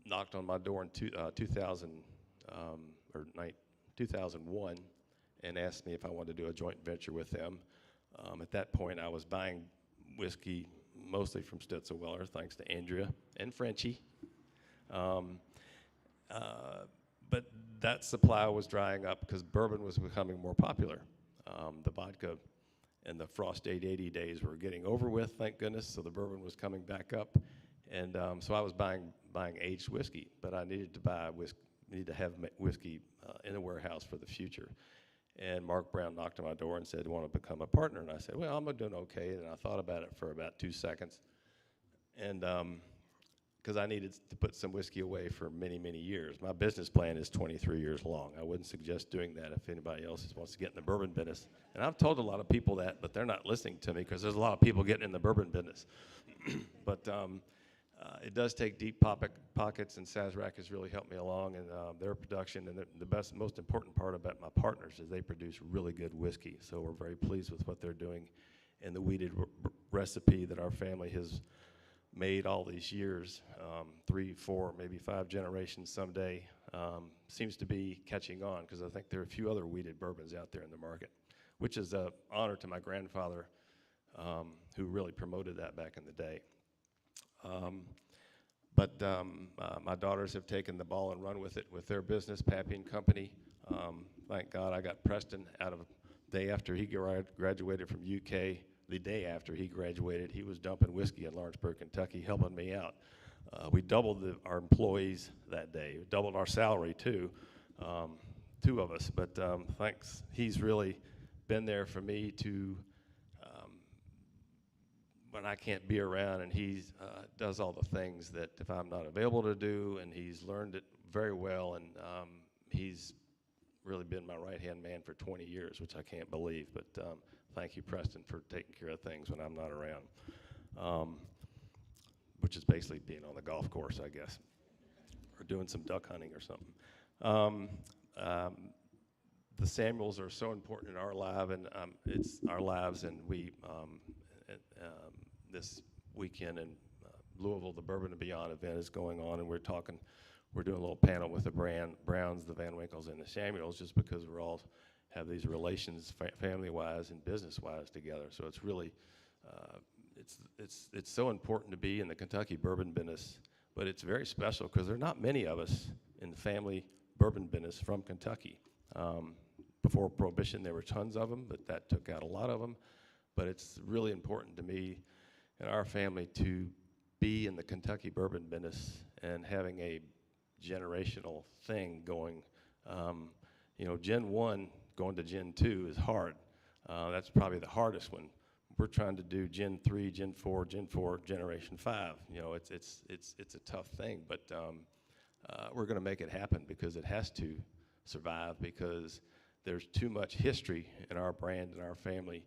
knocked on my door in 2001 and asked me if I wanted to do a joint venture with them. At that point, I was buying whiskey mostly from Stitzel-Weller, thanks to Andrea and Frenchie. But that supply was drying up because bourbon was becoming more popular. The vodka and the Frost 880 days were getting over with, thank goodness, so the bourbon was coming back up. And so I was buying aged whiskey, but I needed to have whiskey in a warehouse for the future. And Mark Brown knocked on my door and said, want to become a partner? And I said, well, I'm doing okay. And I thought about it for about 2 seconds. And because I needed to put some whiskey away for many, many years. My business plan is 23 years long. I wouldn't suggest doing that if anybody else wants to get in the bourbon business. And I've told a lot of people that, but they're not listening to me because there's a lot of people getting in the bourbon business. But it does take deep pockets, and Sazerac has really helped me along in their production. And the most important part about my partners is they produce really good whiskey. So we're very pleased with what they're doing. And the weeded recipe that our family has made all these years, 3, 4, maybe 5 generations someday, seems to be catching on, because I think there are a few other weeded bourbons out there in the market, which is an honor to my grandfather, who really promoted that back in the day. But my daughters have taken the ball and run with it with their business, Pappy and Company. Thank God I got Preston out of the day after he graduated from UK. The day after he graduated, he was dumping whiskey in Lawrenceburg, Kentucky, helping me out. We doubled our employees that day. We doubled our salary too, 2 of us. But thanks, he's really been there for me to when I can't be around, and he does all the things that if I'm not available to do, and he's learned it very well, and he's really been my right-hand man for 20 years, which I can't believe. But thank you, Preston, for taking care of things when I'm not around, which is basically being on the golf course, I guess, or doing some duck hunting or something. The Samuels are so important in our life, and it's our lives, and we this weekend in Louisville, the Bourbon and Beyond event is going on, and we're doing a little panel with the Browns, the Van Winkles, and the Samuels, just because we're all have these relations, family-wise and business-wise together. So it's really, it's so important to be in the Kentucky bourbon business, but it's very special because there are not many of us in the family bourbon business from Kentucky. Before Prohibition, there were tons of them, but that took out a lot of them. But it's really important to me and our family to be in the Kentucky bourbon business and having a generational thing going. Gen 1 going to Gen 2 is hard. That's probably the hardest one. We're trying to do Gen 3, Gen 4, Generation 5. It's a tough thing, but we're going to make it happen because it has to survive, because there's too much history in our brand and our family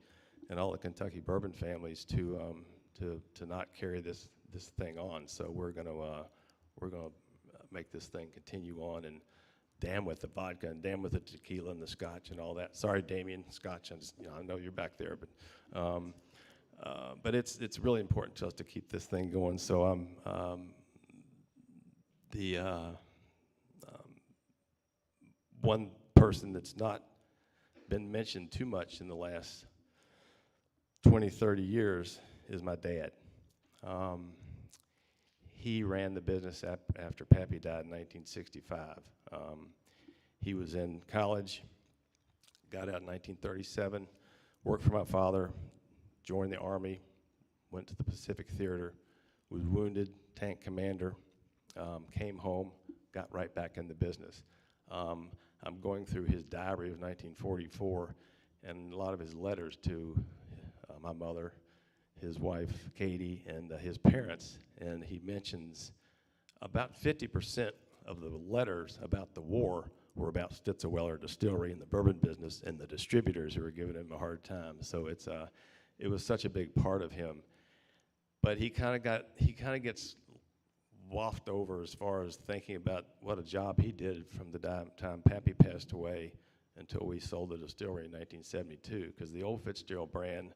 and all the Kentucky bourbon families to not carry this thing on. So we're going to make this thing continue on, and damn with the vodka and damn with the tequila and the scotch and all that. Sorry, Damien, scotch. I know you're back there, but it's really important to us to keep this thing going. So one person that's not been mentioned too much in the last 20, 30 years is my dad. He ran the business after Pappy died in 1965. He was in college, got out in 1937, worked for my father, joined the Army, went to the Pacific Theater, was wounded, tank commander, came home, got right back in the business. I'm going through his diary of 1944 and a lot of his letters to my mother, his wife, Katie, and his parents, and he mentions about 50% of the letters about the war were about Stitzelweller Distillery and the bourbon business and the distributors who were giving him a hard time. So it was such a big part of him. But he kind of gets wafted over as far as thinking about what a job he did from the time Pappy passed away until we sold the distillery in 1972, because the old Fitzgerald brand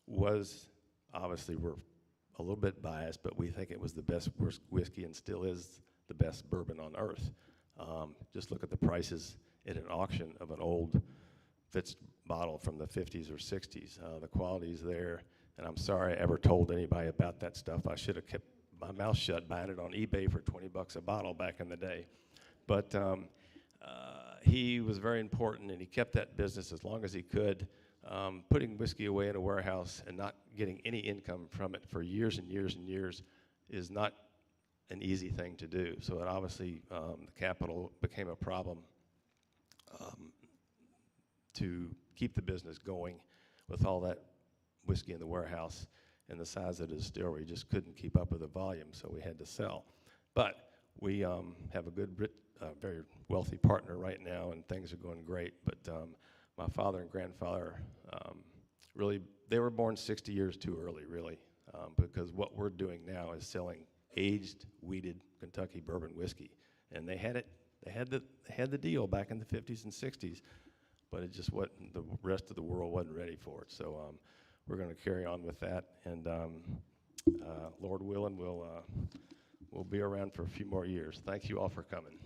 was, obviously we're a little bit biased, but we think it was the best whiskey and still is the best bourbon on earth. Just look at the prices at an auction of an old Fitz bottle from the 50s or 60s. The quality's there, and I'm sorry I ever told anybody about that stuff. I should have kept my mouth shut buying it on eBay for 20 bucks a bottle back in the day. But he was very important, and he kept that business as long as he could. Putting whiskey away in a warehouse and not getting any income from it for years and years and years is not an easy thing to do. So it obviously, the capital became a problem to keep the business going with all that whiskey in the warehouse, and the size of the distillery just couldn't keep up with the volume, so we had to sell. But we have a good, very wealthy partner right now, and things are going great. But my father and grandfather really, they were born 60 years too early, really, because what we're doing now is selling aged, wheated Kentucky bourbon whiskey, and they had the deal back in the 50s and 60s, but it just wasn't, the rest of the world wasn't ready for it. So we're going to carry on with that, and Lord willing, we'll be around for a few more years. Thank you all for coming.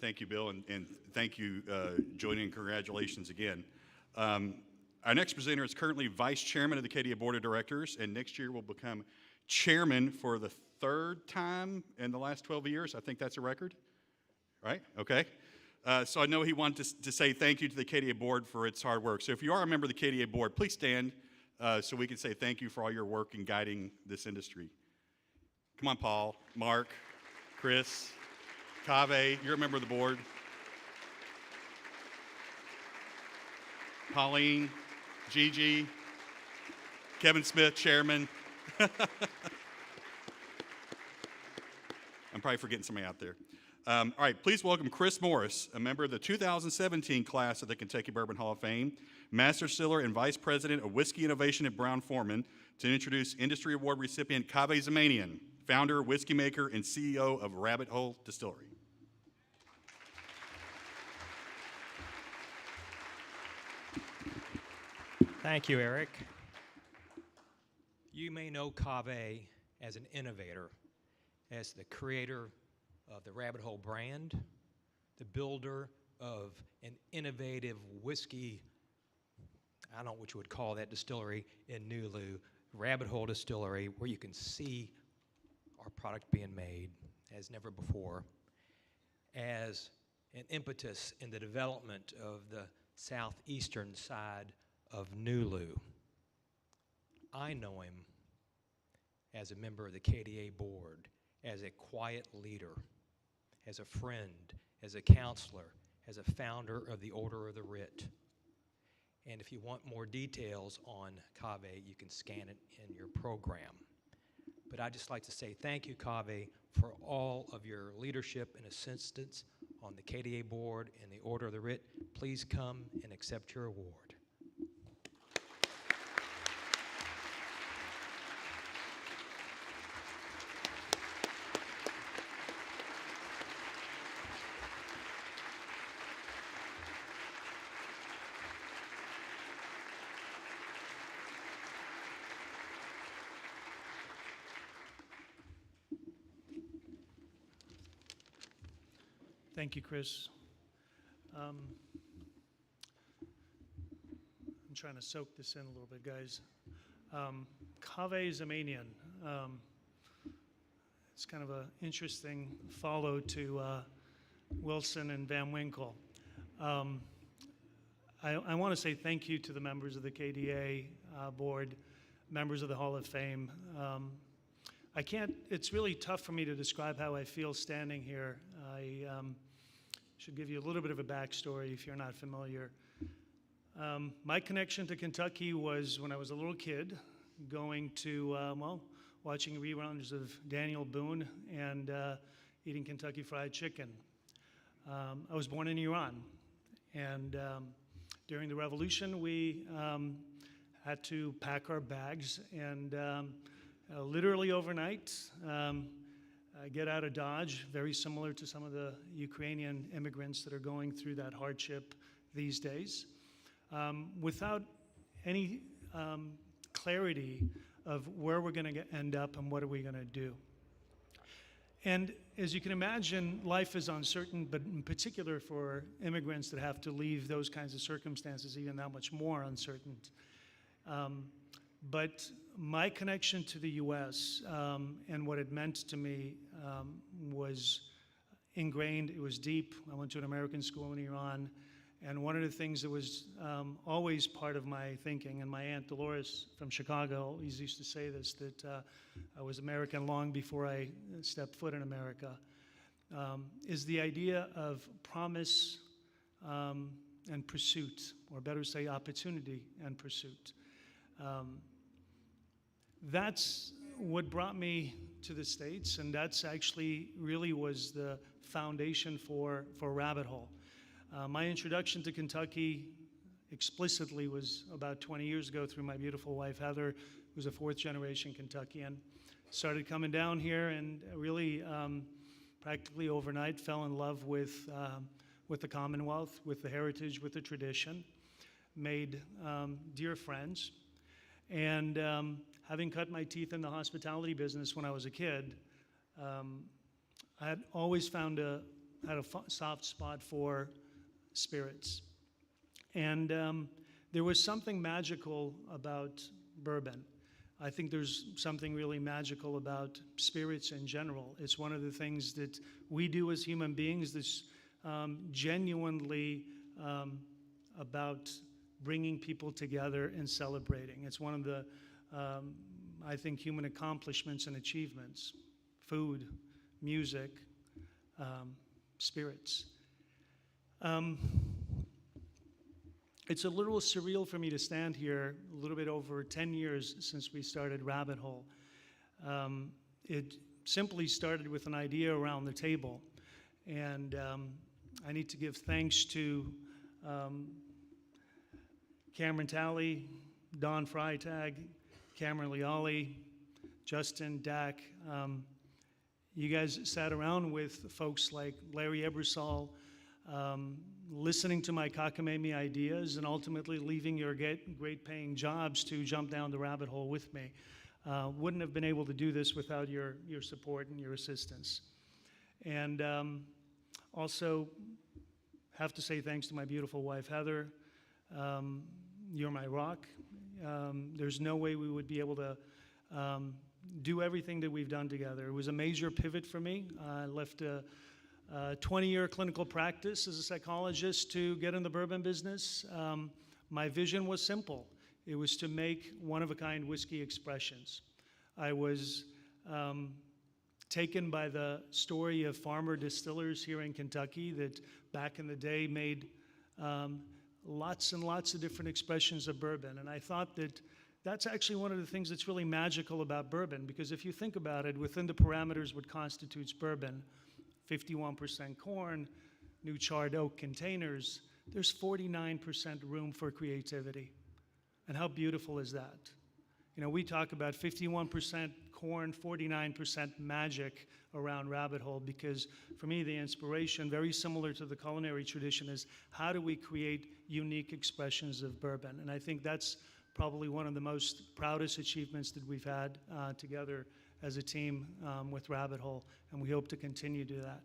Thank you, Bill, and thank you, Julian, and congratulations again. Our next presenter is currently Vice Chairman of the Acadia Board of Directors, and next year will become Chairman for the third time in the last 12 years. I think that's a record, right? Okay. So I know he wanted to say thank you to the Acadia Board for its hard work. So if you are a member of the Acadia Board, please stand so we can say thank you for all your work in guiding this industry. Come on, Paul, Mark, Chris, Kaveh, you're a member of the board. Pauline, Gigi, Kevin Smith, chairman. I'm probably forgetting somebody out there. All right, please welcome Chris Morris, a member of the 2017 class of the Kentucky Bourbon Hall of Fame, Master Distiller and Vice President of Whiskey Innovation at Brown-Forman, to introduce Industry Award recipient Kaveh Zamanian, founder, whiskey maker, and CEO of Rabbit Hole Distillery. Thank you, Eric. You may know Kaveh as an innovator, as the creator of the Rabbit Hole brand, the builder of an innovative whiskey, I don't know what you would call that distillery in Nulu, Rabbit Hole Distillery, where you can see our product being made as never before, as an impetus in the development of the southeastern side of Nulu. I know him as a member of the KDA board, as a quiet leader, as a friend, as a counselor, as a founder of the Order of the Writ. And if you want more details on Kaveh, you can scan it in your program. But I'd just like to say thank you, Kaveh, for all of your leadership and assistance on the KDA board and the Order of the Writ. Please come and accept your award. Thank you, Chris. I'm trying to soak this in a little bit, guys. Kaveh Zamanian. It's kind of an interesting follow to Wilson and Van Winkle. I want to say thank you to the members of the KDA board, members of the Hall of Fame. It's really tough for me to describe how I feel standing here. I should give you a little bit of a backstory if you're not familiar. My connection to Kentucky was when I was a little kid, going to, watching reruns of Daniel Boone and eating Kentucky Fried Chicken. I was born in Iran, and during the Revolution, we had to pack our bags and literally overnight, get out of Dodge, very similar to some of the Ukrainian immigrants that are going through that hardship these days, without any clarity of where we're going to end up and what are we going to do. And as you can imagine, life is uncertain, but in particular for immigrants that have to leave those kinds of circumstances, even that much more uncertain. But my connection to the U.S. And what it meant to me was ingrained. It was deep. I went to an American school in Iran, and one of the things that was always part of my thinking, and my Aunt Dolores from Chicago always used to say this, that I was American long before I stepped foot in America, is the idea of promise and pursuit, or better say opportunity and pursuit. That's what brought me to the States, and that's actually really was the foundation for Rabbit Hole. My introduction to Kentucky explicitly was about 20 years ago through my beautiful wife, Heather, who's a fourth-generation Kentuckian. Started coming down here and really practically overnight fell in love with the Commonwealth, with the heritage, with the tradition, made dear friends. And having cut my teeth in the hospitality business when I was a kid, I had always had a soft spot for spirits. And there was something magical about bourbon. I think there's something really magical about spirits in general. It's one of the things that we do as human beings that's genuinely about bringing people together and celebrating. It's one of the, I think, human accomplishments and achievements. Food, music, spirits. It's a little surreal for me to stand here a little bit over 10 years since we started Rabbit Hole. It simply started with an idea around the table. And I need to give thanks to Cameron Talley, Don Freitag, Cameron Leali, Justin, Dak. You guys sat around with folks like Larry Ebersol, listening to my cockamamie ideas and ultimately leaving your great paying jobs to jump down the rabbit hole with me. Wouldn't have been able to do this without your support and your assistance. And also have to say thanks to my beautiful wife, Heather. You're my rock. There's no way we would be able to do everything that we've done together. It was a major pivot for me. I left a 20-year clinical practice as a psychologist to get in the bourbon business. My vision was simple. It was to make one-of-a-kind whiskey expressions. I was taken by the story of farmer distillers here in Kentucky that back in the day made lots and lots of different expressions of bourbon. And I thought that that's actually one of the things that's really magical about bourbon, because if you think about it, within the parameters what constitutes bourbon, 51% corn, new charred oak containers, there's 49% room for creativity. And how beautiful is that? You know, we talk about 51% corn, 49% magic around Rabbit Hole, because for me the inspiration, very similar to the culinary tradition, is how do we create unique expressions of bourbon? And I think that's probably one of the most proudest achievements that we've had together as a team with Rabbit Hole, and we hope to continue to do that.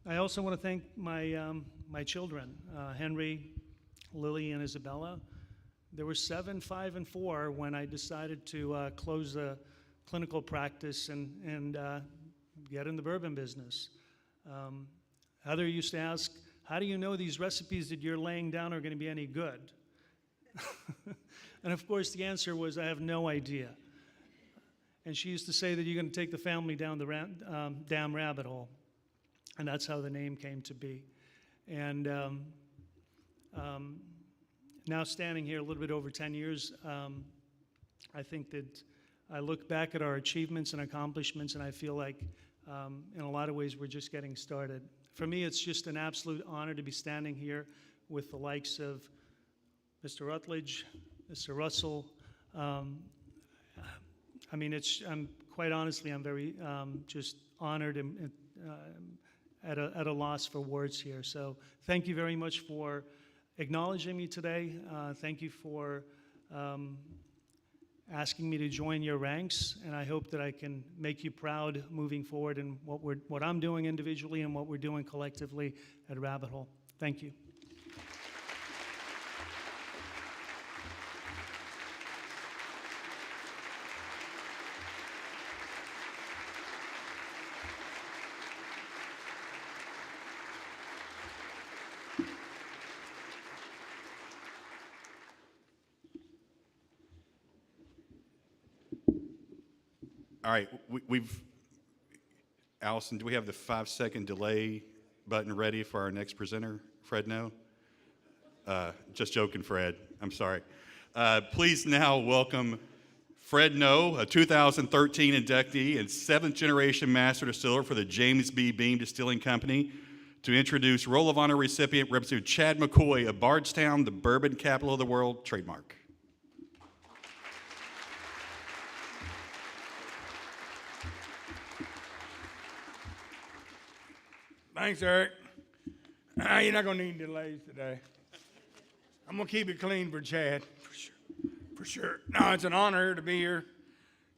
I also want to thank my children, Henry, Lily, and Isabella. There were 7, 5, and 4 when I decided to close the clinical practice and get in the bourbon business. Heather used to ask, how do you know these recipes that you're laying down are going to be any good? And of course the answer was, I have no idea. And she used to say that you're going to take the family down the damn rabbit hole. And that's how the name came to be. And now standing here a little bit over 10 years, I think that I look back at our achievements and accomplishments, and I feel like in a lot of ways we're just getting started. For me, it's just an absolute honor to be standing here with the likes of Mr. Rutledge, Mr. Russell. I mean, quite honestly, I'm very just honored and at a loss for words here. So thank you very much for acknowledging me today. Thank you for asking me to join your ranks, and I hope that I can make you proud moving forward in what I'm doing individually and what we're doing collectively at Rabbit Hole. Thank you. All right, Allison, do we have the 5-second delay button ready for our next presenter? Fred, no? Just joking, Fred. I'm sorry. Please now welcome Fred No, a 2013 inductee and 7th generation master distiller for the James B. Beam Distilling Company, to introduce Roll of Honor recipient Representative Chad McCoy of Bardstown, the bourbon capital of the world, trademark. Thanks, Eric. You're not going to need delays today. I'm going to keep it clean for Chad. For sure. No, it's an honor to be here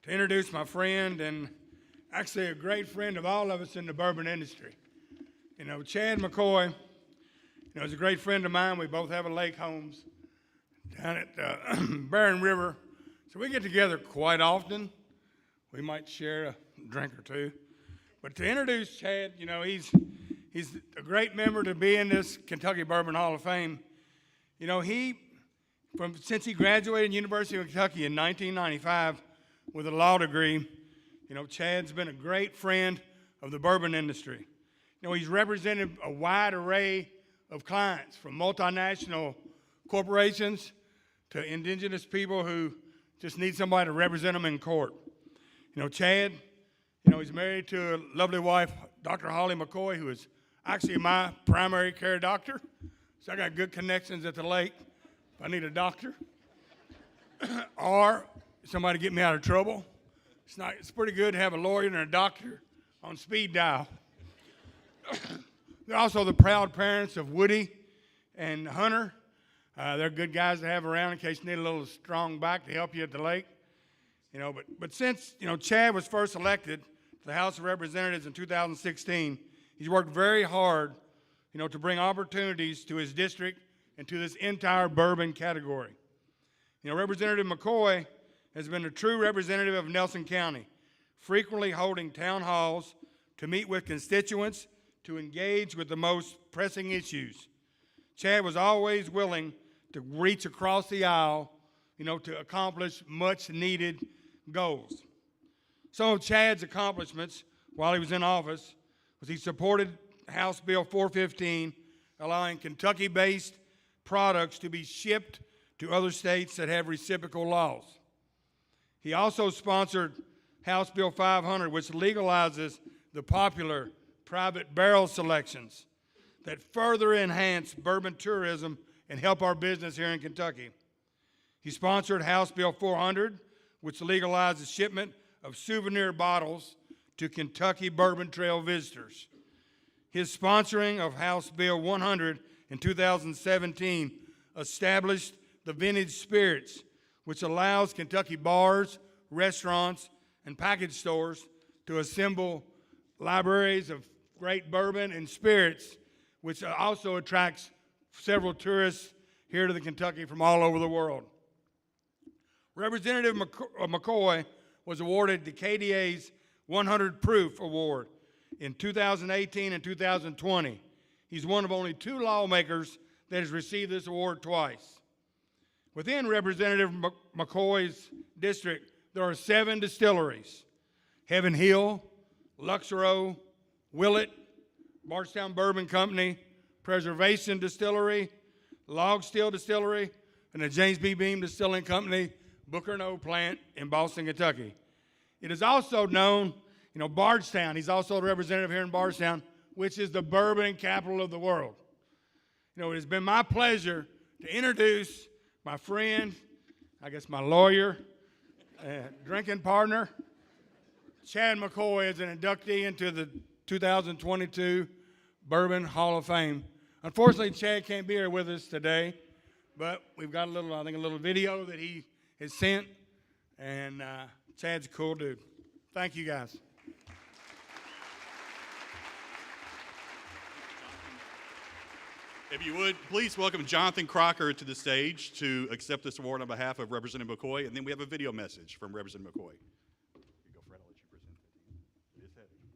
to introduce my friend, and actually a great friend of all of us in the bourbon industry. You know, Chad McCoy, is a great friend of mine. We both have a lake homes down at Barron River. So we get together quite often. We might share a drink or two. But to introduce Chad, he's a great member to be in this Kentucky Bourbon Hall of Fame. He Since he graduated University of Kentucky in 1995 with a law degree, Chad's been a great friend of the bourbon industry. He's represented a wide array of clients, from multinational corporations to indigenous people who just need somebody to represent them in court. Chad, he's married to a lovely wife, Dr. Holly McCoy, who is actually my primary care doctor. So I got good connections at the lake if I need a doctor. Or somebody to get me out of trouble. It's pretty good to have a lawyer and a doctor on speed dial. They're also the proud parents of Woody and Hunter. They're good guys to have around in case you need a little strong back to help you at the lake. But since Chad was first elected to the House of Representatives in 2016, he's worked very hard, to bring opportunities to his district and to this entire bourbon category. Representative McCoy has been a true representative of Nelson County, frequently holding town halls to meet with constituents, to engage with the most pressing issues. Chad was always willing to reach across the aisle, to accomplish much needed goals. Some of Chad's accomplishments while he was in office was he supported House Bill 415, allowing Kentucky-based products to be shipped to other states that have reciprocal laws. He also sponsored House Bill 500, which legalizes the popular private barrel selections that further enhance bourbon tourism and help our business here in Kentucky. He sponsored House Bill 400, which legalizes shipment of souvenir bottles to Kentucky Bourbon Trail visitors. His sponsoring of House Bill 100 in 2017 established the Vintage Spirits, which allows Kentucky bars, restaurants, and package stores to assemble libraries of great bourbon and spirits, which also attracts several tourists here to the Kentucky from all over the world. Representative McCoy was awarded the KDA's 100 Proof Award in 2018 and 2020. He's one of only 2 lawmakers that has received this award twice. Within Representative McCoy's district, there are 7 distilleries: Heaven Hill, Luxaro, Willett, Bardstown Bourbon Company, Preservation Distillery, Log Still Distillery, and the James B. Beam Distilling Company, Booker & O plant in Boston, Kentucky. It is also known, Bardstown, he's also the representative here in Bardstown, which is the bourbon capital of the world. It has been my pleasure to introduce my friend, my lawyer, drinking partner, Chad McCoy, as an inductee into the 2022 Bourbon Hall of Fame. Unfortunately, Chad can't be here with us today, but we've got a little video that he has sent, and Chad's a cool dude. Thank you, guys. If you would, please welcome Jonathan Crocker to the stage to accept this award on behalf of Representative McCoy, and then we have a video message from Representative McCoy. Here you go, Fred. I'll let you present it. It is heavy. Do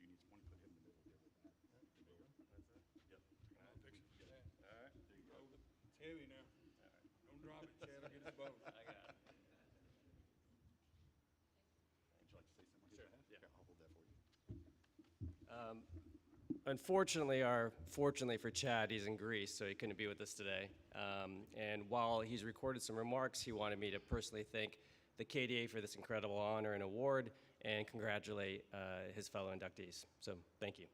you need someone to put him in the middle there with that? There you go. That's it? Yep. All right, there you go. It's heavy now. Don't drop it, Chad. I'll get us both. Would you like to say something? Sure. Yeah, I'll hold that for you. Fortunately for Chad, he's in Greece, so he couldn't be with us today. And while he's recorded some remarks, he wanted me to personally thank the KDA for this incredible honor and award and congratulate his fellow inductees. So thank you.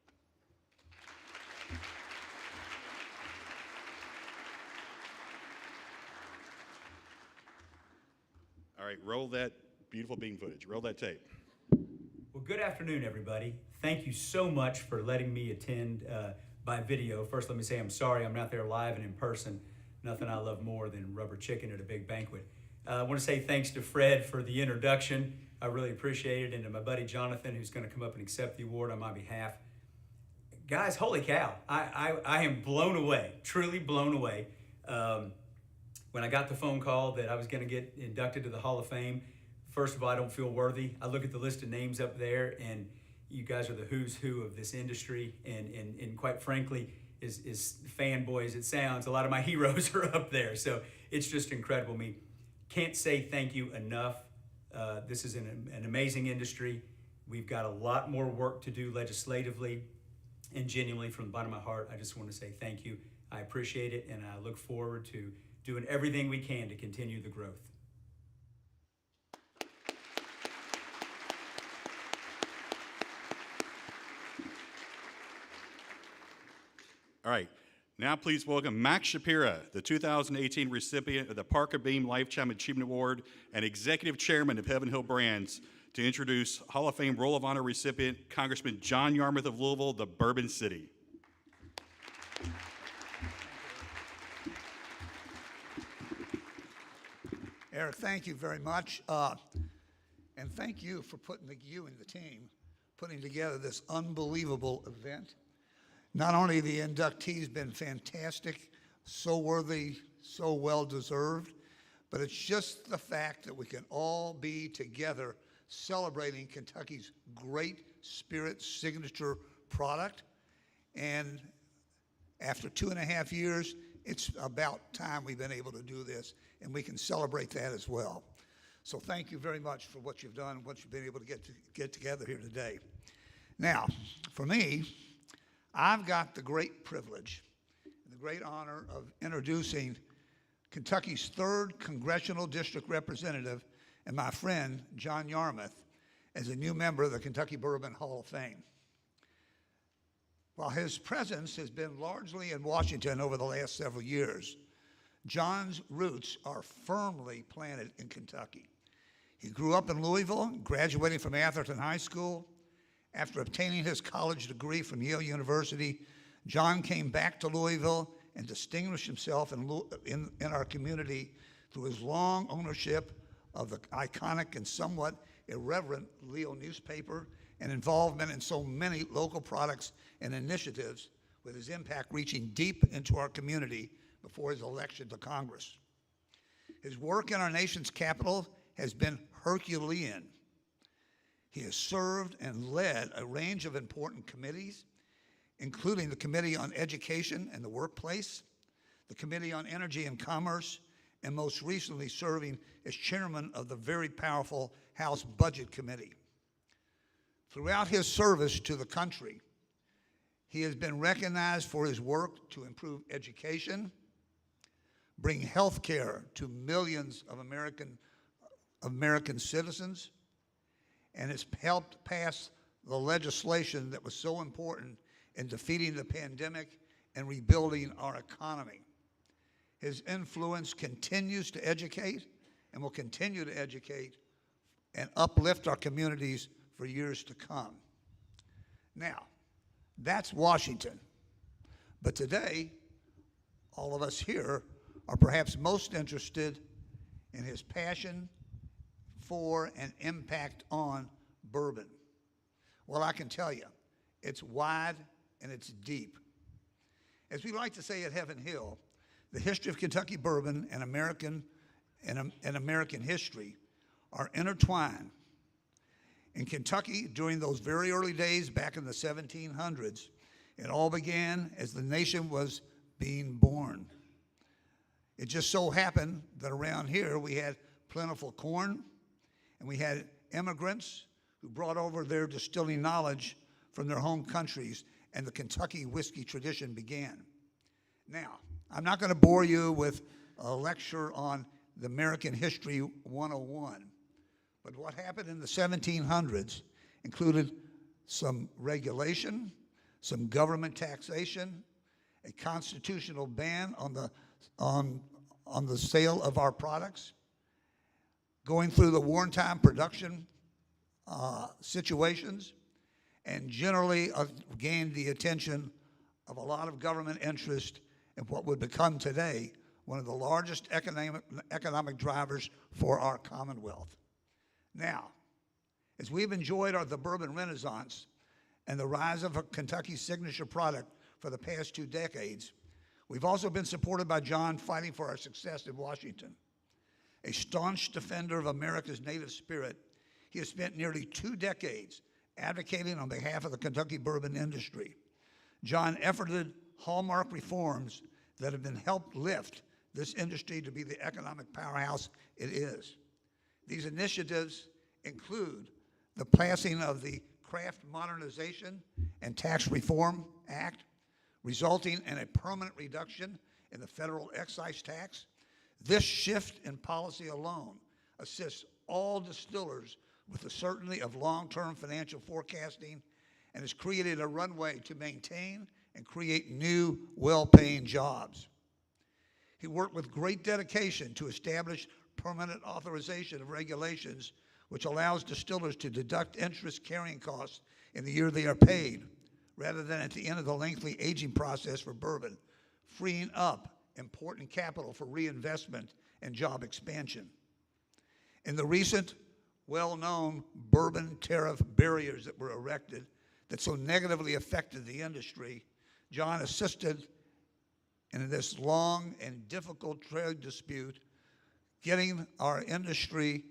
All right, roll that beautiful bean footage. Roll that tape. Well, good afternoon, everybody. Thank you so much for letting me attend by video. First, let me say I'm sorry I'm not there live and in person. Nothing I love more than rubber chicken at a big banquet. I want to say thanks to Fred for the introduction. I really appreciate it, and to my buddy Jonathan, who's going to come up and accept the award on my behalf. Guys, holy cow. I am blown away, truly blown away. When I got the phone call that I was going to get inducted to the Hall of Fame, first of all, I don't feel worthy. I look at the list of names up there, and You guys are the who's who of this industry, and quite frankly, as fanboy as it sounds, a lot of my heroes are up there. So it's just incredible. Me can't say thank you enough. This is an amazing industry. We've got a lot more work to do legislatively, and genuinely from the bottom of my heart, I just want to say thank you. I appreciate it, and I look forward to doing everything we can to continue the growth. All right, now please welcome Max Shapira, the 2018 recipient of the Parker Beam Lifetime Achievement Award and Executive Chairman of Heaven Hill Brands, to introduce Hall of Fame Roll of Honor recipient, Congressman John Yarmouth of Louisville, the Bourbon City. Eric, thank you very much. And thank you for you and the team putting together this unbelievable event. Not only the inductees been fantastic, so worthy, so well deserved, but it's just the fact that we can all be together celebrating Kentucky's great spirit signature product. And after 2.5 years, it's about time we've been able to do this, and we can celebrate that as well. So thank you very much for what you've done, what you've been able to get together here today. Now, for me, I've got the great privilege and the great honor of introducing Kentucky's 3rd Congressional District Representative and my friend, John Yarmouth, as a new member of the Kentucky Bourbon Hall of Fame. While his presence has been largely in Washington over the last several years, John's roots are firmly planted in Kentucky. He grew up in Louisville, graduating from Atherton High School. After obtaining his college degree from Yale University, John came back to Louisville and distinguished himself in our community through his long ownership of the iconic and somewhat irreverent Leo newspaper and involvement in so many local products and initiatives, with his impact reaching deep into our community before his election to Congress. His work in our nation's capital has been Herculean. He has served and led a range of important committees, including the Committee on Education and the Workplace, the Committee on Energy and Commerce, and most recently serving as chairman of the very powerful House Budget Committee. Throughout his service to the country, he has been recognized for his work to improve education, bring health care to millions of American citizens, and has helped pass the legislation that was so important in defeating the pandemic and rebuilding our economy. His influence continues to educate and will continue to educate and uplift our communities for years to come. Now, that's Washington. But today, all of us here are perhaps most interested in his passion for and impact on bourbon. Well, I can tell you, it's wide and it's deep. As we like to say at Heaven Hill, the history of Kentucky bourbon and American history are intertwined. In Kentucky, during those very early days back in the 1700s, it all began as the nation was being born. It just so happened that around here we had plentiful corn, and we had immigrants who brought over their distilling knowledge from their home countries, and the Kentucky whiskey tradition began. Now, I'm not going to bore you with a lecture on the American History 101, but what happened in the 1700s included some regulation, some government taxation, a constitutional ban on the sale of our products, going through the wartime production situations, and generally gained the attention of a lot of government interest in what would become today one of the largest economic drivers for our Commonwealth. Now, as we've enjoyed the bourbon renaissance and the rise of a Kentucky signature product for the past 2 decades, we've also been supported by John fighting for our success in Washington. A staunch defender of America's native spirit, he has spent nearly 2 decades advocating on behalf of the Kentucky bourbon industry. John efforted hallmark reforms that have been helped lift this industry to be the economic powerhouse it is. These initiatives include the passing of the Craft Modernization and Tax Reform Act, resulting in a permanent reduction in the federal excise tax. This shift in policy alone assists all distillers with the certainty of long-term financial forecasting and has created a runway to maintain and create new, well-paying jobs. He worked with great dedication to establish permanent authorization of regulations which allows distillers to deduct interest carrying costs in the year they are paid, rather than at the end of the lengthy aging process for bourbon, freeing up important capital for reinvestment and job expansion. In the recent, well-known bourbon tariff barriers that were erected that so negatively affected the industry, John assisted in this long and difficult trade dispute, getting our industry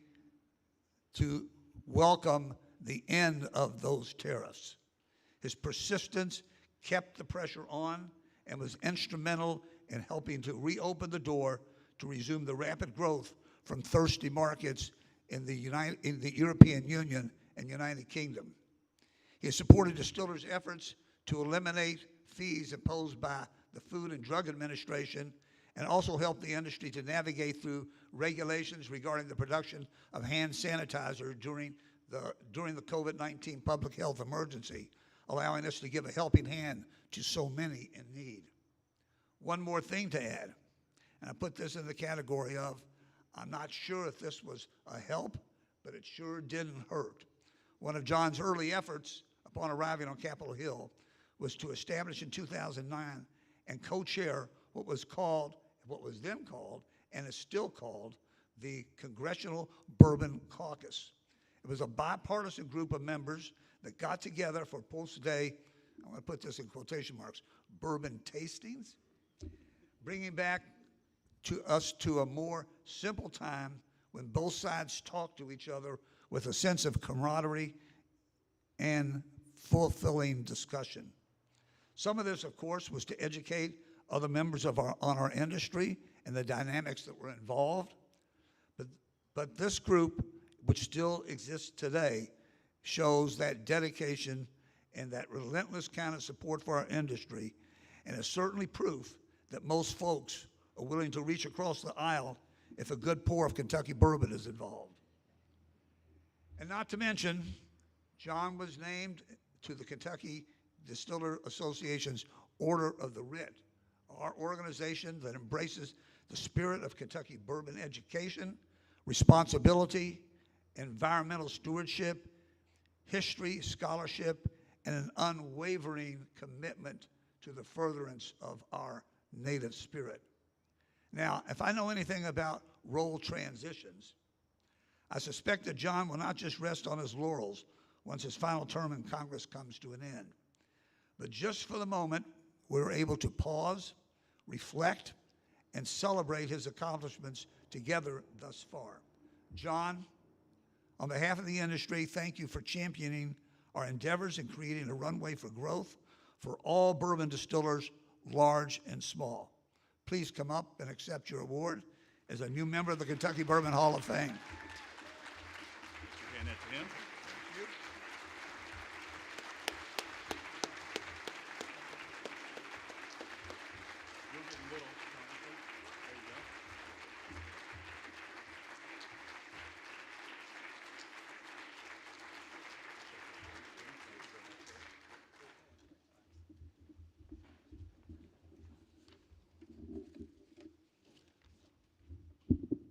to welcome the end of those tariffs. His persistence kept the pressure on and was instrumental in helping to reopen the door to resume the rapid growth from thirsty markets in the European Union and United Kingdom. He has supported distillers' efforts to eliminate fees imposed by the Food and Drug Administration and also helped the industry to navigate through regulations regarding the production of hand sanitizer during the COVID-19 public health emergency, allowing us to give a helping hand to so many in need. One more thing to add, and I put this in the category of, I'm not sure if this was a help, but it sure didn't hurt. One of John's early efforts upon arriving on Capitol Hill was to establish in 2009 and co-chair what was then called, and is still called, the Congressional Bourbon Caucus. It was a bipartisan group of members that got together for post-day, I'm going to put this in quotation marks, bourbon tastings, bringing back to us to a more simple time when both sides talked to each other with a sense of camaraderie and fulfilling discussion. Some of this, of course, was to educate other members on our industry and the dynamics that were involved. But this group, which still exists today, shows that dedication and that relentless kind of support for our industry, and is certainly proof that most folks are willing to reach across the aisle if a good pour of Kentucky bourbon is involved. And not to mention, John was named to the Kentucky Distiller Association's Order of the Writ, our organization that embraces the spirit of Kentucky bourbon education, responsibility, environmental stewardship, history, scholarship, and an unwavering commitment to the furtherance of our native spirit. Now, if I know anything about role transitions, I suspect that John will not just rest on his laurels once his final term in Congress comes to an end. But just for the moment, we're able to pause, reflect, and celebrate his accomplishments together thus far. John, on behalf of the industry, thank you for championing our endeavors in creating a runway for growth for all bourbon distillers, large and small. Please come up and accept your award as a new member of the Kentucky Bourbon Hall of Fame. Hand that to him.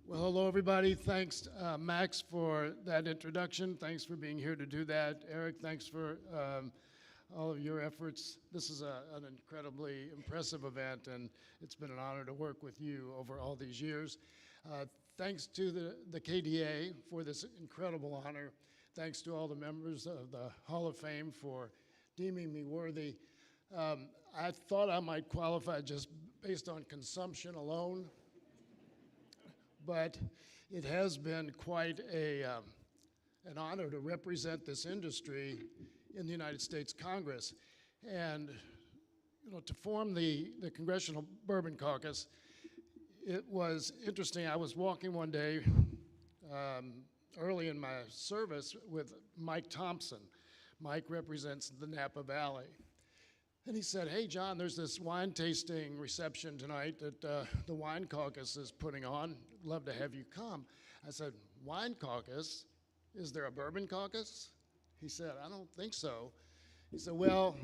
Well, hello, everybody. Thanks, Max, for that introduction. Thanks for being here to do that. Eric, thanks for all of your efforts. This is an incredibly impressive event, and it's been an honor to work with you over all these years. Thanks to the KDA for this incredible honor. Thanks to all the members of the Hall of Fame for deeming me worthy. I thought I might qualify just based on consumption alone, but it has been quite an honor to represent this industry in the United States Congress. And to form the Congressional Bourbon Caucus, it was interesting. I was walking one day early in my service with Mike Thompson. Mike represents the Napa Valley. And he said, "Hey, John, there's this wine tasting reception tonight that the Wine Caucus is putting on. Love to have you come." I said, "Wine Caucus? Is there a Bourbon Caucus?" He said, "I don't think so." He said, "Well,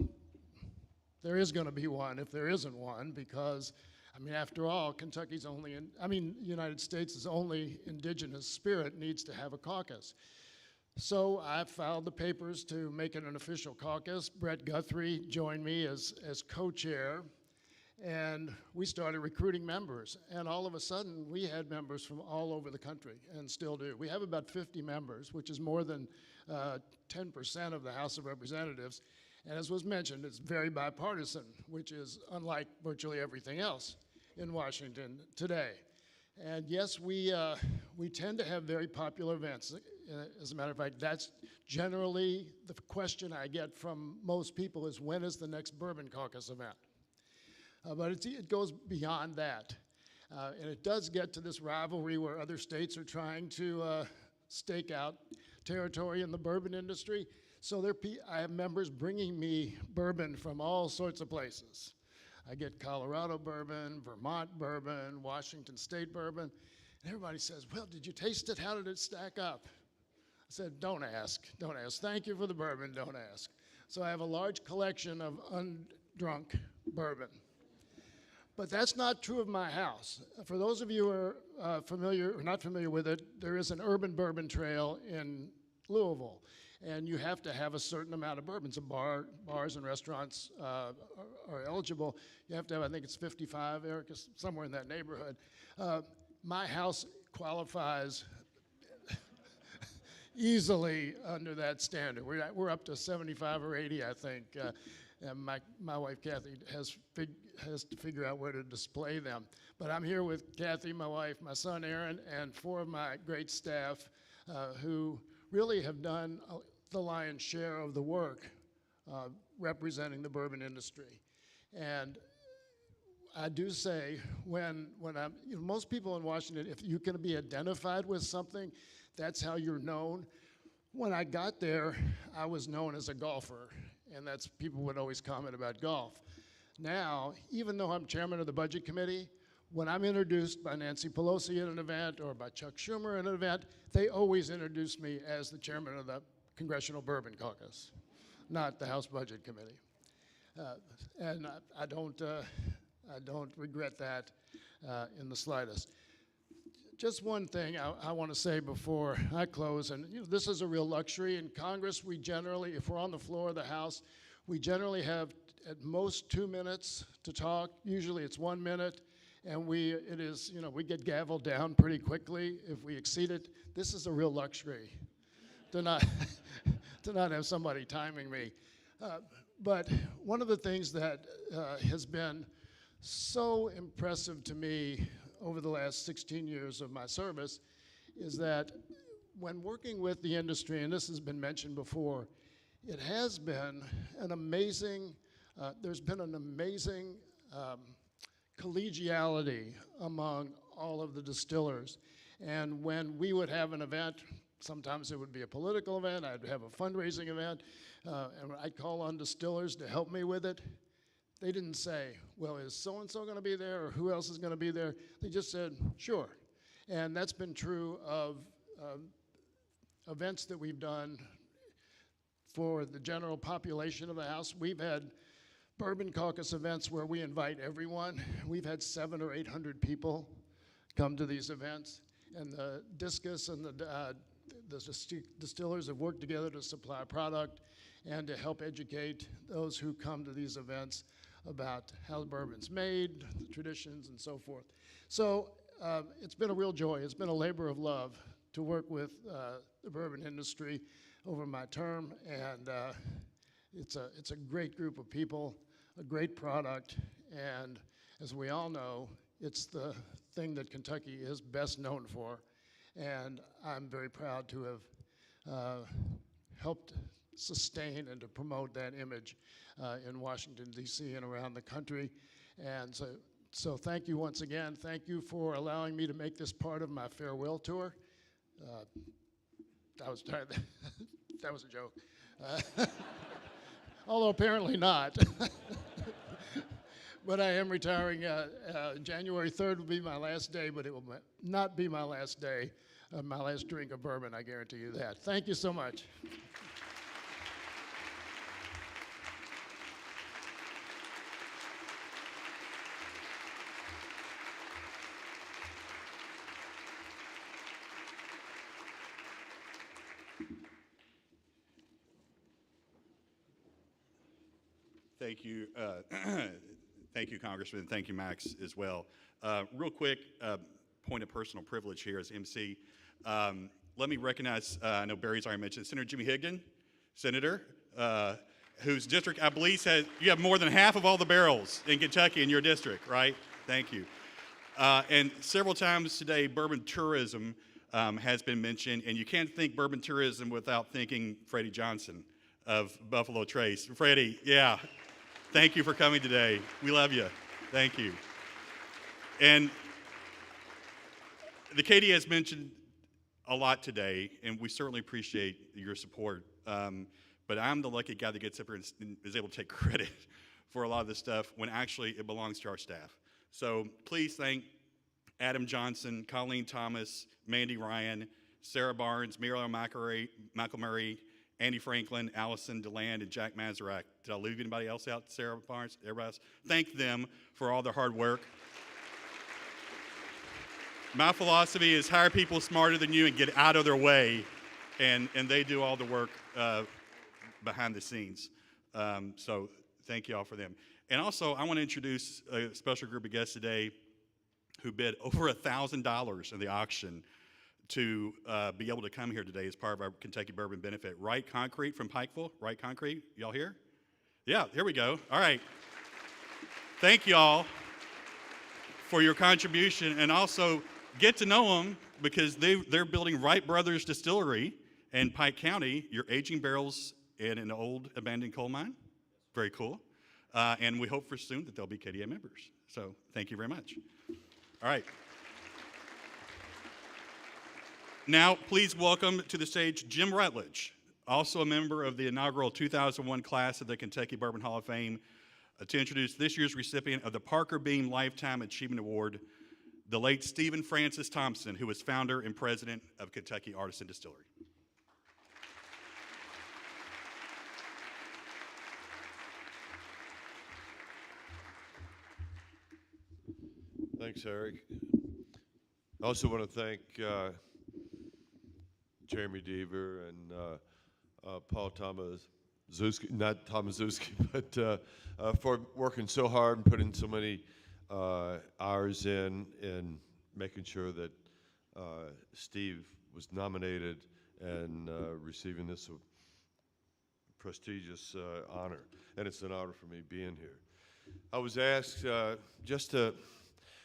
there is going to be one if there isn't one, because, I mean, after all, Kentucky's only, United States' only indigenous spirit needs to have a caucus." So I filed the papers to make it an official caucus. Brett Guthrie joined me as co-chair, and we started recruiting members. And all of a sudden, we had members from all over the country, and still do. We have about 50 members, which is more than 10% of the House of Representatives. And as was mentioned, it's very bipartisan, which is unlike virtually everything else in Washington today. And yes, we tend to have very popular events. As a matter of fact, that's generally the question I get from most people is, when is the next Bourbon Caucus event? But it goes beyond that. And it does get to this rivalry where other states are trying to stake out territory in the bourbon industry. So I have members bringing me bourbon from all sorts of places. I get Colorado bourbon, Vermont bourbon, Washington State bourbon. And everybody says, "Well, did you taste it? How did it stack up?" I said, "Don't ask, don't ask. Thank you for the bourbon, don't ask." So I have a large collection of undrunk bourbon. But that's not true of my house. For those of you who are familiar or not familiar with it, there is an urban bourbon trail in Louisville. And you have to have a certain amount of bourbon. So bars and restaurants are eligible. You have to have, I think it's 55, Eric, somewhere in that neighborhood. My house qualifies easily under that standard. We're up to 75 or 80, I think. And my wife, Kathy, has to figure out where to display them. But I'm here with Kathy, my wife, my son, Aaron, and 4 of my great staff who really have done the lion's share of the work representing the bourbon industry. And I do say, when I'm, most people in Washington, if you can be identified with something, that's how you're known. When I got there, I was known as a golfer, and people would always comment about golf. Now, even though I'm chairman of the Budget Committee, when I'm introduced by Nancy Pelosi at an event or by Chuck Schumer at an event, they always introduce me as the chairman of the Congressional Bourbon Caucus, not the House Budget Committee. And I don't regret that in the slightest. Just one thing I want to say before I close, and this is a real luxury. In Congress, we generally, if we're on the floor of the House, we generally have at most 2 minutes to talk. Usually it's 1 minute, and we get gavelled down pretty quickly if we exceed it. This is a real luxury to not have somebody timing me. But one of the things that has been so impressive to me over the last 16 years of my service is that when working with the industry, and this has been mentioned before, it has been an amazing, there's been an amazing collegiality among all of the distillers. And when we would have an event, sometimes it would be a political event, I'd have a fundraising event, and I'd call on distillers to help me with it. They didn't say, "Well, is so-and-so going to be there, or who else is going to be there?" They just said, "Sure." And that's been true of events that we've done for the general population of the House. We've had Bourbon Caucus events where we invite everyone. We've had 700 or 800 people come to these events. And the Discus and the distillers have worked together to supply product and to help educate those who come to these events about how the bourbon's made, the traditions, and so forth. So it's been a real joy. It's been a labor of love to work with the bourbon industry over my term, and it's a great group of people, a great product, and as we all know, it's the thing that Kentucky is best known for, and I'm very proud to have helped sustain and to promote that image in Washington, D.C. and around the country. And so thank you once again. Thank you for allowing me to make this part of my farewell tour. That was a joke. Although apparently not. But I am retiring. January 3rd will be my last day, but it will not be my last day, my last drink of bourbon, I guarantee you that. Thank you so much. Thank you. Thank you, Congressman. Thank you, Max, as well. Real quick, point of personal privilege here as MC. Let me recognize, I know Barry's already mentioned, Senator Jimmy Higdon, Senator, whose district, I believe, you have more than half of all the barrels in Kentucky in your district, right? Thank you. And several times today, bourbon tourism has been mentioned, and you can't think bourbon tourism without thinking Freddie Johnson of Buffalo Trace. Freddie, yeah. Thank you for coming today. We love you. Thank you. And the KDA has mentioned a lot today, and we certainly appreciate your support. But I'm the lucky guy that gets up here and is able to take credit for a lot of this stuff when actually it belongs to our staff. So please thank Adam Johnson, Colleen Thomas, Mandy Ryan, Sarah Barnes, Muriel McElmurray, Andy Franklin, Allison DeLand, and Jack Mazarak. Did I leave anybody else out? Sarah Barnes, everybody else? Thank them for all their hard work. My philosophy is hire people smarter than you and get out of their way, and they do all the work behind the scenes. So thank you all for them. And also, I want to introduce a special group of guests today who bid over $1,000 in the auction to be able to come here today as part of our Kentucky Bourbon benefit. Wright Concrete from Pikeville. Wright Concrete, y'all here? Yeah, here we go. All right. Thank y'all for your contribution, and also get to know them because they're building Wright Brothers Distillery in Pike County. You're aging barrels in an old abandoned coal mine. Very cool. And we hope for soon that they'll be KDA members. So thank you very much. All right. Now, please welcome to the stage Jim Rutledge, also a member of the inaugural 2001 class of the Kentucky Bourbon Hall of Fame, to introduce this year's recipient of the Parker Beam Lifetime Achievement Award, the late Stephen Francis Thompson, who was founder and president of Kentucky Artisan Distillery. Thanks, Eric. I also want to thank Jeremy Deaver and Paul Tomaszewski, not Tomaszewski, but for working so hard and putting so many hours in making sure that Steve was nominated and receiving this prestigious honor. And it's an honor for me being here. I was asked just to,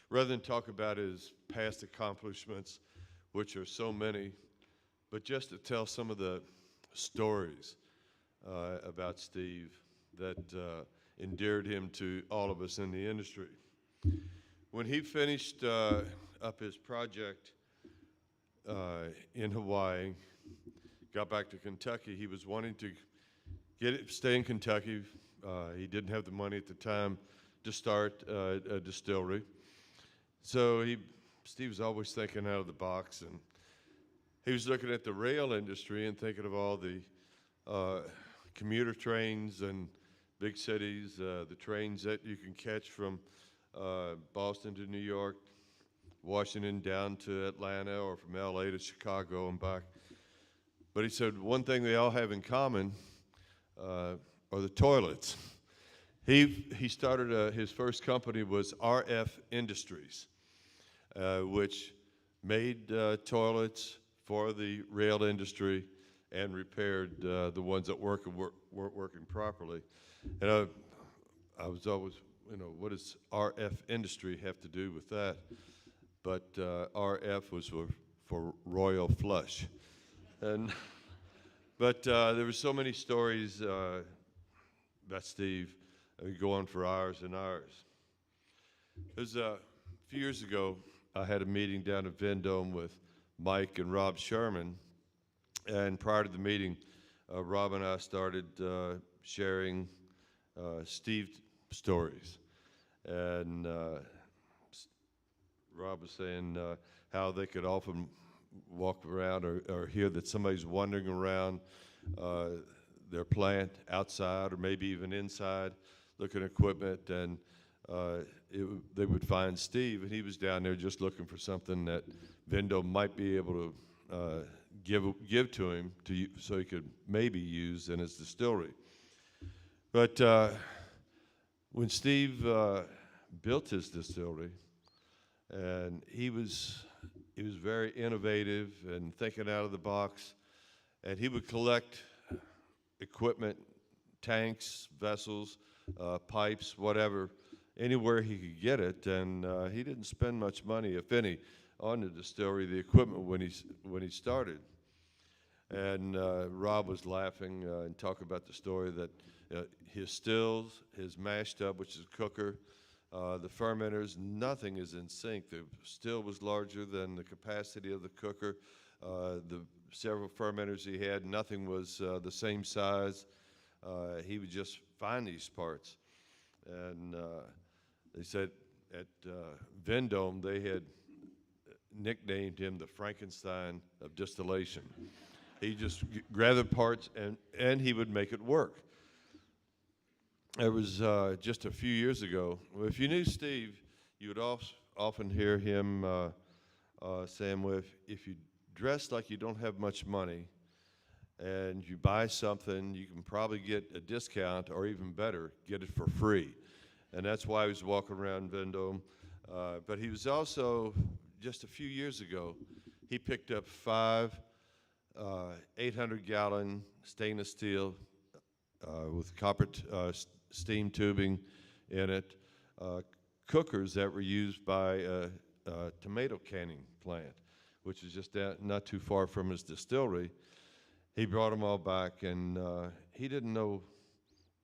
rather than talk about his past accomplishments, which are so many, but just to tell some of the stories about Steve that endeared him to all of us in the industry. When he finished up his project in Hawaii, got back to Kentucky, he was wanting to stay in Kentucky. He didn't have the money at the time to start a distillery. So Steve was always thinking out of the box, and he was looking at the rail industry and thinking of all the commuter trains and big cities, the trains that you can catch from Boston to New York, Washington down to Atlanta, or from LA to Chicago and back. But he said one thing they all have in common are the toilets. He started, his first company was RF Industries, which made toilets for the rail industry and repaired the ones that weren't working properly. And I was always, what does RF Industry have to do with that? But RF was for Royal Flush. And But there were so many stories about Steve. We go on for hours and hours. It was a few years ago, I had a meeting down at Vendome with Mike and Rob Sherman. And prior to the meeting, Rob and I started sharing Steve stories. And Rob was saying how they could often walk around or hear that somebody's wandering around their plant outside or maybe even inside looking at equipment, and they would find Steve, and he was down there just looking for something that Vendome might be able to give to him so he could maybe use in his distillery. But when Steve built his distillery, and he was very innovative and thinking out of the box, and he would collect equipment, tanks, vessels, pipes, whatever, anywhere he could get it, and he didn't spend much money, if any, on the distillery, the equipment when he started. And Rob was laughing and talking about the story that his stills, his mash tub, which is a cooker, the fermenters, nothing is in sync. The still was larger than the capacity of the cooker. The several fermenters he had, nothing was the same size. He would just find these parts. And they said at Vendome they had nicknamed him the Frankenstein of distillation. He just gathered parts and he would make it work. It was just a few years ago. If you knew Steve, you would often hear him saying, well, if you dress like you don't have much money and you buy something, you can probably get a discount, or even better, get it for free. And that's why he was walking around Vendome. But he was also, just a few years ago, he picked up 5 800-gallon stainless steel with copper steam tubing in it, cookers that were used by a tomato canning plant, which is just not too far from his distillery. He brought them all back, and he didn't know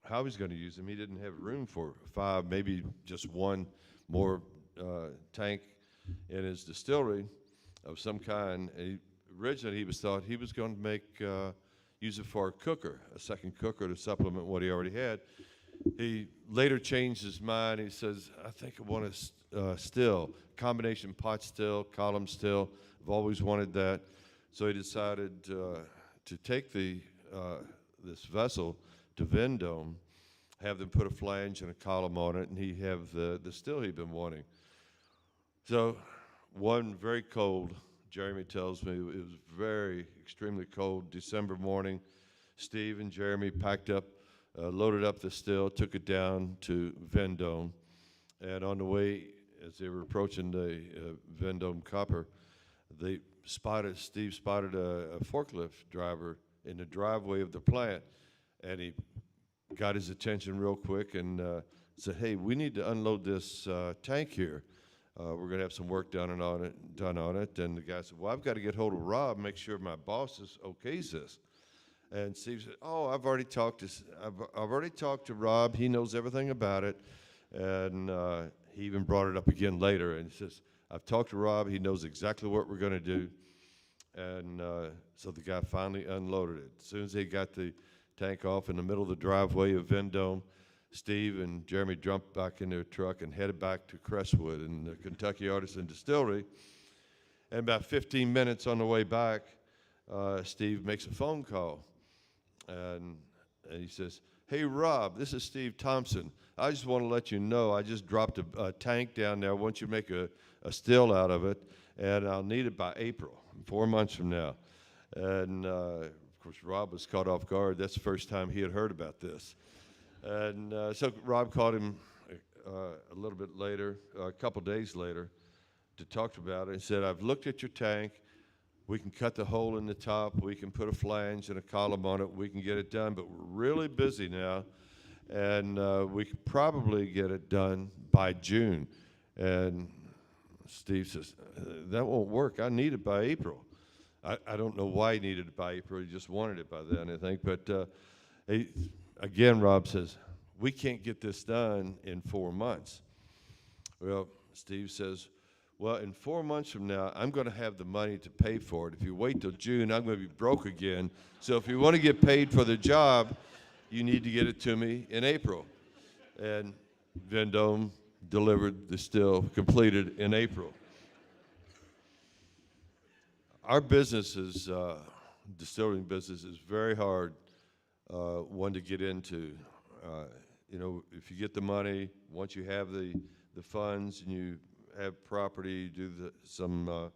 how he was going to use them. He didn't have room for 5, maybe just one more tank in his distillery of some kind. Originally, he thought he was going to use it for a cooker, a second cooker to supplement what he already had. He later changed his mind. He says, I think I want a still, combination pot still, column still. I've always wanted that. So he decided to take this vessel to Vendome, have them put a flange and a column on it, and he have the still he'd been wanting. So one very cold, Jeremy tells me, it was very extremely cold December morning. Steve and Jeremy packed up, loaded up the still, took it down to Vendome, and on the way, as they were approaching the Vendome copper, Steve spotted a forklift driver in the driveway of the plant, and he got his attention real quick and said, hey, we need to unload this tank here. We're going to have some work done on it. And the guy said, well, I've got to get hold of Rob, make sure my boss okays this. And Steve said, oh, I've already talked to Rob. He knows everything about it. And he even brought it up again later. And he says, I've talked to Rob. He knows exactly what we're going to do. And so the guy finally unloaded it. As soon as they got the tank off in the middle of the driveway of Vendome, Steve and Jeremy jumped back in their truck and headed back to Crestwood in the Kentucky Artisan Distillery. And about 15 minutes on the way back, Steve makes a phone call. And he says, hey, Rob, this is Steve Thompson. I just want to let you know I just dropped a tank down there. I want you to make a still out of it, and I'll need it by April, 4 months from now. And, of course, Rob was caught off guard. That's the first time he had heard about this. And so Rob called him a little bit later, a couple days later, to talk about it. He said, I've looked at your tank. We can cut the hole in the top. We can put a flange and a column on it. We can get it done, but we're really busy now. And we could probably get it done by June. And Steve says, that won't work. I need it by April. I don't know why he needed it by April. He just wanted it by then, I think. But again, Rob says, we can't get this done in 4 months. Well, Steve says, well, in 4 months from now, I'm going to have the money to pay for it. If you wait till June, I'm going to be broke again. So if you want to get paid for the job, you need to get it to me in April. And Vendome delivered the still, completed in April. Our business is, distilling business is very hard one to get into. You know, if you get the money, once you have the funds and you have property, you do some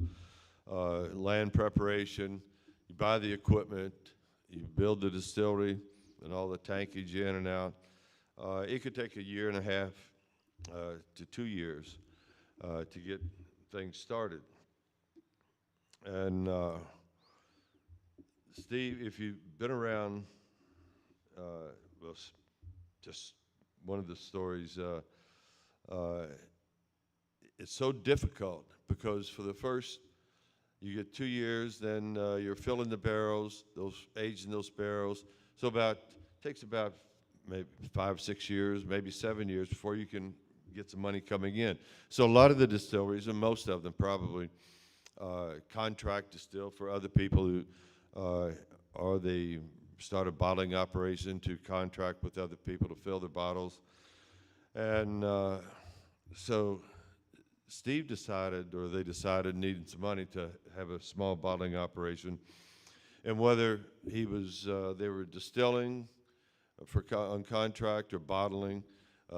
land preparation, you buy the equipment, you build the distillery and all the tankage in and out. It could take 1.5 years to 2 years to get things started. And Steve, if you've been around, well, just one of the stories, it's so difficult because for the first, you get 2 years, then you're filling the barrels, aging those barrels. So takes about maybe 5, 6 years, maybe 7 years before you can get some money coming in. So a lot of the distilleries, and most of them probably, contract distill for other people who, or they start a bottling operation to contract with other people to fill their bottles. And so Steve decided, or they decided, needed some money to have a small bottling operation. And whether he was, they were distilling on contract or bottling,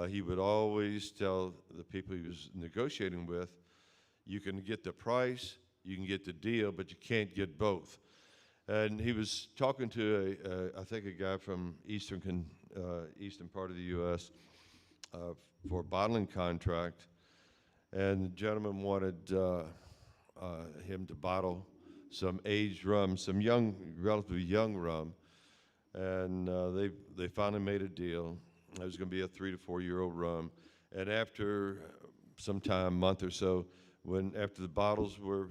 he would always tell the people he was negotiating with, you can get the price, you can get the deal, but you can't get both. And he was talking to, I think, a guy from eastern part of the U.S. For a bottling contract, and the gentleman wanted him to bottle some aged rum, some young, relatively young rum, and they finally made a deal. It was going to be a 3 to 4 year old rum, and after some time, month or so, after the bottles were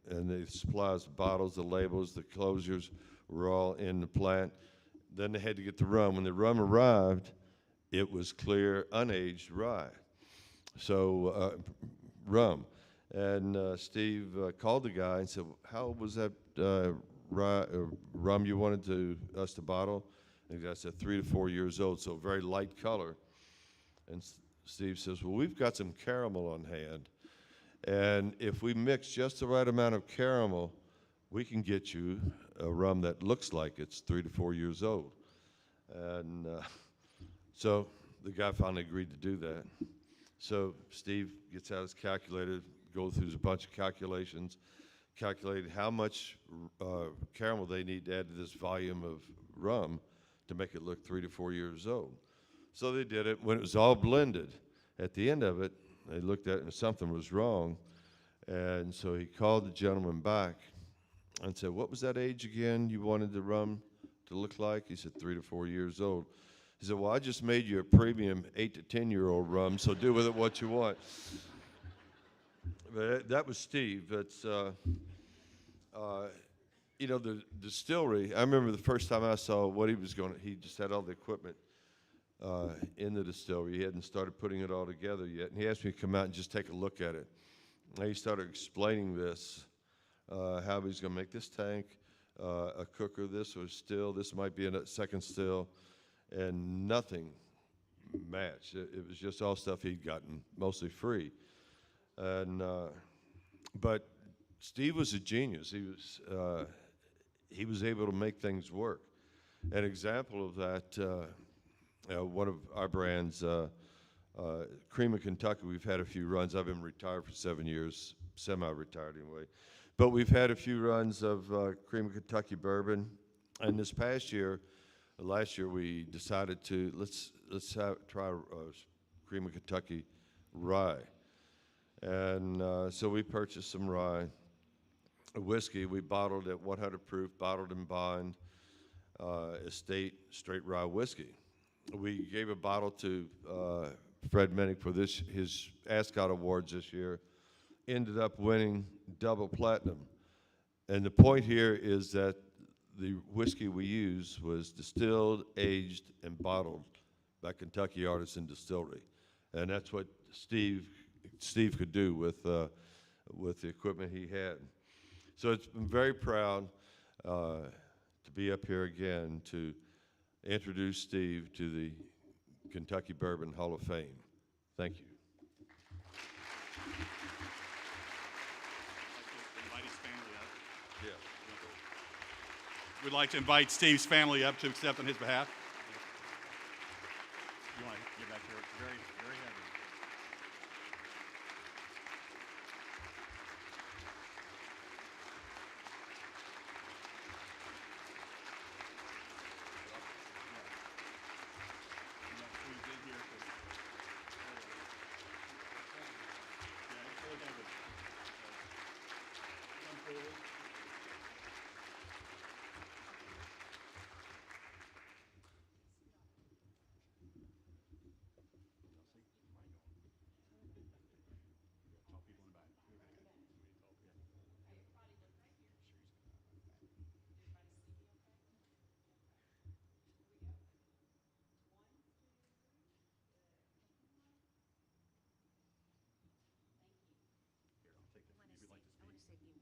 and the supplies, the bottles, the labels, the closures were all in the plant, then they had to get the rum. When the rum arrived, it was clear, unaged rye. So rum. And Steve called the guy and said, how was that rum you wanted us to bottle? And the guy said, 3 to 4 years old, so very light color. And Steve says, well, we've got some caramel on hand. And if we mix just the right amount of caramel, we can get you a rum that looks like it's 3 to 4 years old. And so the guy finally agreed to do that. So Steve gets out his calculator, goes through a bunch of calculations, calculated how much caramel they need to add to this volume of rum to make it look 3 to 4 years old. So they did it. When it was all blended, at the end of it, they looked at it and something was wrong. And so he called the gentleman back and said, what was that age again you wanted the rum to look like? He said, 3 to 4 years old. He said, well, I just made you a premium 8 to 10 year old rum, so do with it what you want. But that was Steve. That's, you know, the distillery, I remember the first time I saw what he was going to, he just had all the equipment in the distillery. He hadn't started putting it all together yet. And he asked me to come out and just take a look at it. And he started explaining this, how he was going to make this tank, a cooker, this was still, this might be a second still, and nothing matched. It was just all stuff he'd gotten, mostly free. And, but Steve was a genius. He was able to make things work. An example of that, one of our brands, Cream of Kentucky, we've had a few runs. I've been retired for 7 years, semi-retired anyway. But we've had a few runs of Cream of Kentucky bourbon. And this past year, last year, we decided to, let's try Cream of Kentucky rye. And so we purchased some rye. Whiskey, we bottled at 100 proof, bottled in bond, estate straight rye whiskey. We gave a bottle to Fred Minnick for his Ascot Awards this year. Ended up winning double platinum. And the point here is that the whiskey we use was distilled, aged, and bottled by Kentucky Artisan Distillery. And that's what Steve could do with the equipment he had. So I'm very proud to be up here again to introduce Steve to the Kentucky Bourbon Hall of Fame. Thank you. We'd like to invite Steve's family up to accept on his behalf. You want to get back here? Very, very heavy.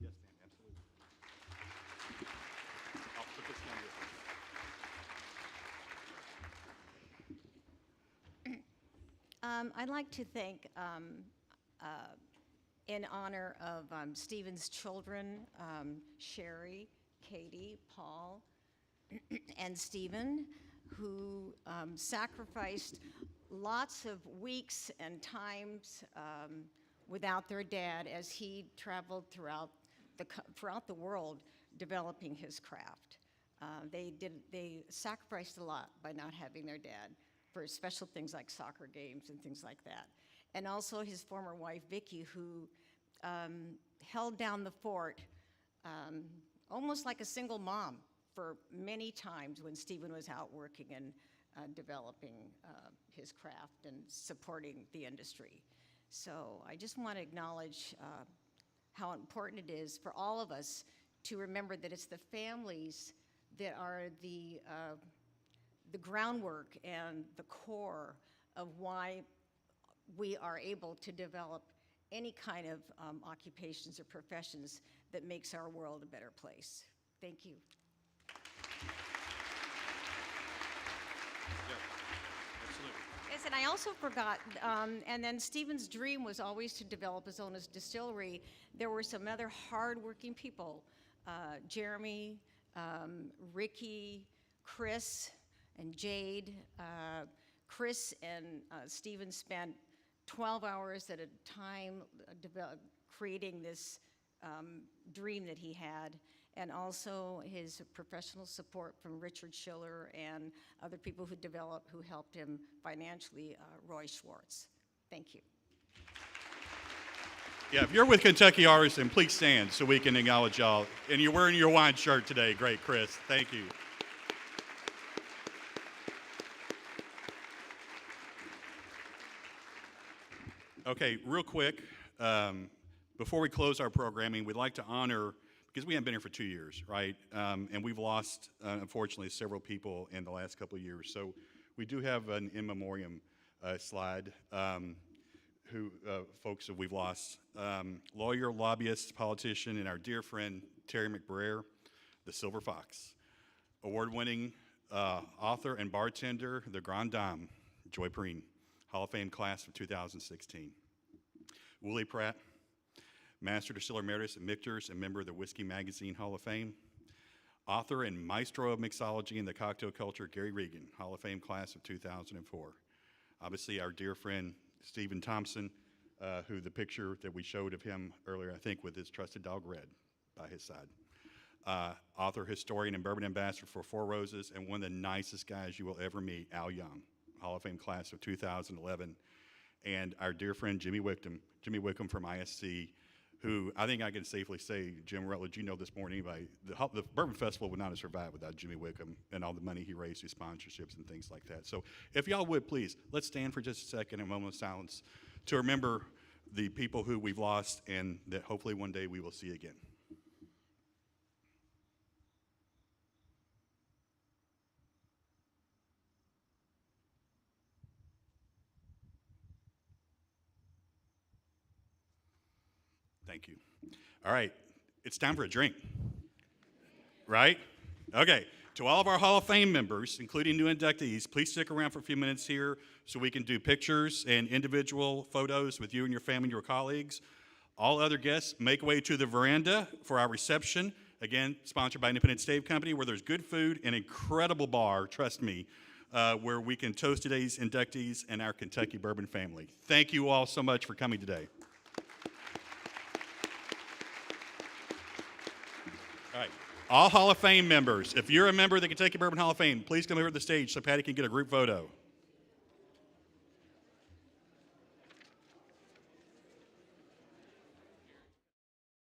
Yes, ma'am, absolutely. I'll put this down here. I'd like to thank, in honor of Stephen's children, Sherry, Katie, Paul, and Stephen, who sacrificed lots of weeks and times without their dad as he traveled throughout the world developing his craft. They sacrificed a lot by not having their dad for special things like soccer games and things like that. And also his former wife, Vicki, who held down the fort almost like a single mom for many times when Stephen was out working and developing his craft and supporting the industry. So I just want to acknowledge how important it is for all of us to remember that it's the families that are the groundwork and the core of why we are able to develop any kind of occupations or professions that makes our world a better place. Thank you. Yes, and I also forgot, and then Stephen's dream was always to develop his own distillery. There were some other hardworking people, Jeremy, Ricky, Chris, and Jade. Chris and Stephen spent 12 hours at a time creating this dream that he had, and also his professional support from Richard Schiller and other people who helped him financially, Roy Schwartz. Thank you. Yeah, if you're with Kentucky Artisan, please stand so we can acknowledge y'all. And you're wearing your wine shirt today. Great, Chris. Thank you. Okay, real quick, before we close our programming, we'd like to honor, because we haven't been here for 2 years, right? And we've lost, unfortunately, several people in the last couple of years. So we do have an in memoriam slide, folks that we've lost. Lawyer, lobbyist, politician, and our dear friend, Terry McBrayer, the Silver Fox. Award-winning author and bartender, the Grand Dame, Joy Preen, Hall of Fame class of 2016. Woolley Pratt, Master Distiller Emeritus at Michter's and member of the Whiskey Magazine Hall of Fame. Author and maestro of mixology in the cocktail culture, Gary Regan, Hall of Fame class of 2004. Obviously, our dear friend, Stephen Thompson, who the picture that we showed of him earlier, I think, with his trusted dog, Red, by his side. Author, historian, and bourbon ambassador for Four Roses, and one of the nicest guys you will ever meet, Al Young, Hall of Fame class of 2011. And our dear friend, Jimmy Wickham from ISC, who I think I can safely say, Jim Rutledge, you know this more than anybody, the Bourbon Festival would not have survived without Jimmy Wickham and all the money he raised through sponsorships and things like that. So if y'all would, please, let's stand for just a second, a moment of silence, to remember the people who we've lost and that hopefully one day we will see again. Thank you. All right, it's time for a drink. Right? Okay. To all of our Hall of Fame members, including new inductees, please stick around for a few minutes here so we can do pictures and individual photos with you and your family and your colleagues. All other guests, make way to the veranda for our reception. Again, sponsored by Independent Stave Company, where there's good food and incredible bar, trust me, where we can toast today's inductees and our Kentucky Bourbon family. Thank you all so much for coming today. All right. All Hall of Fame members, if you're a member of the Kentucky Bourbon Hall of Fame, please come over to the stage so Patty can get a group photo.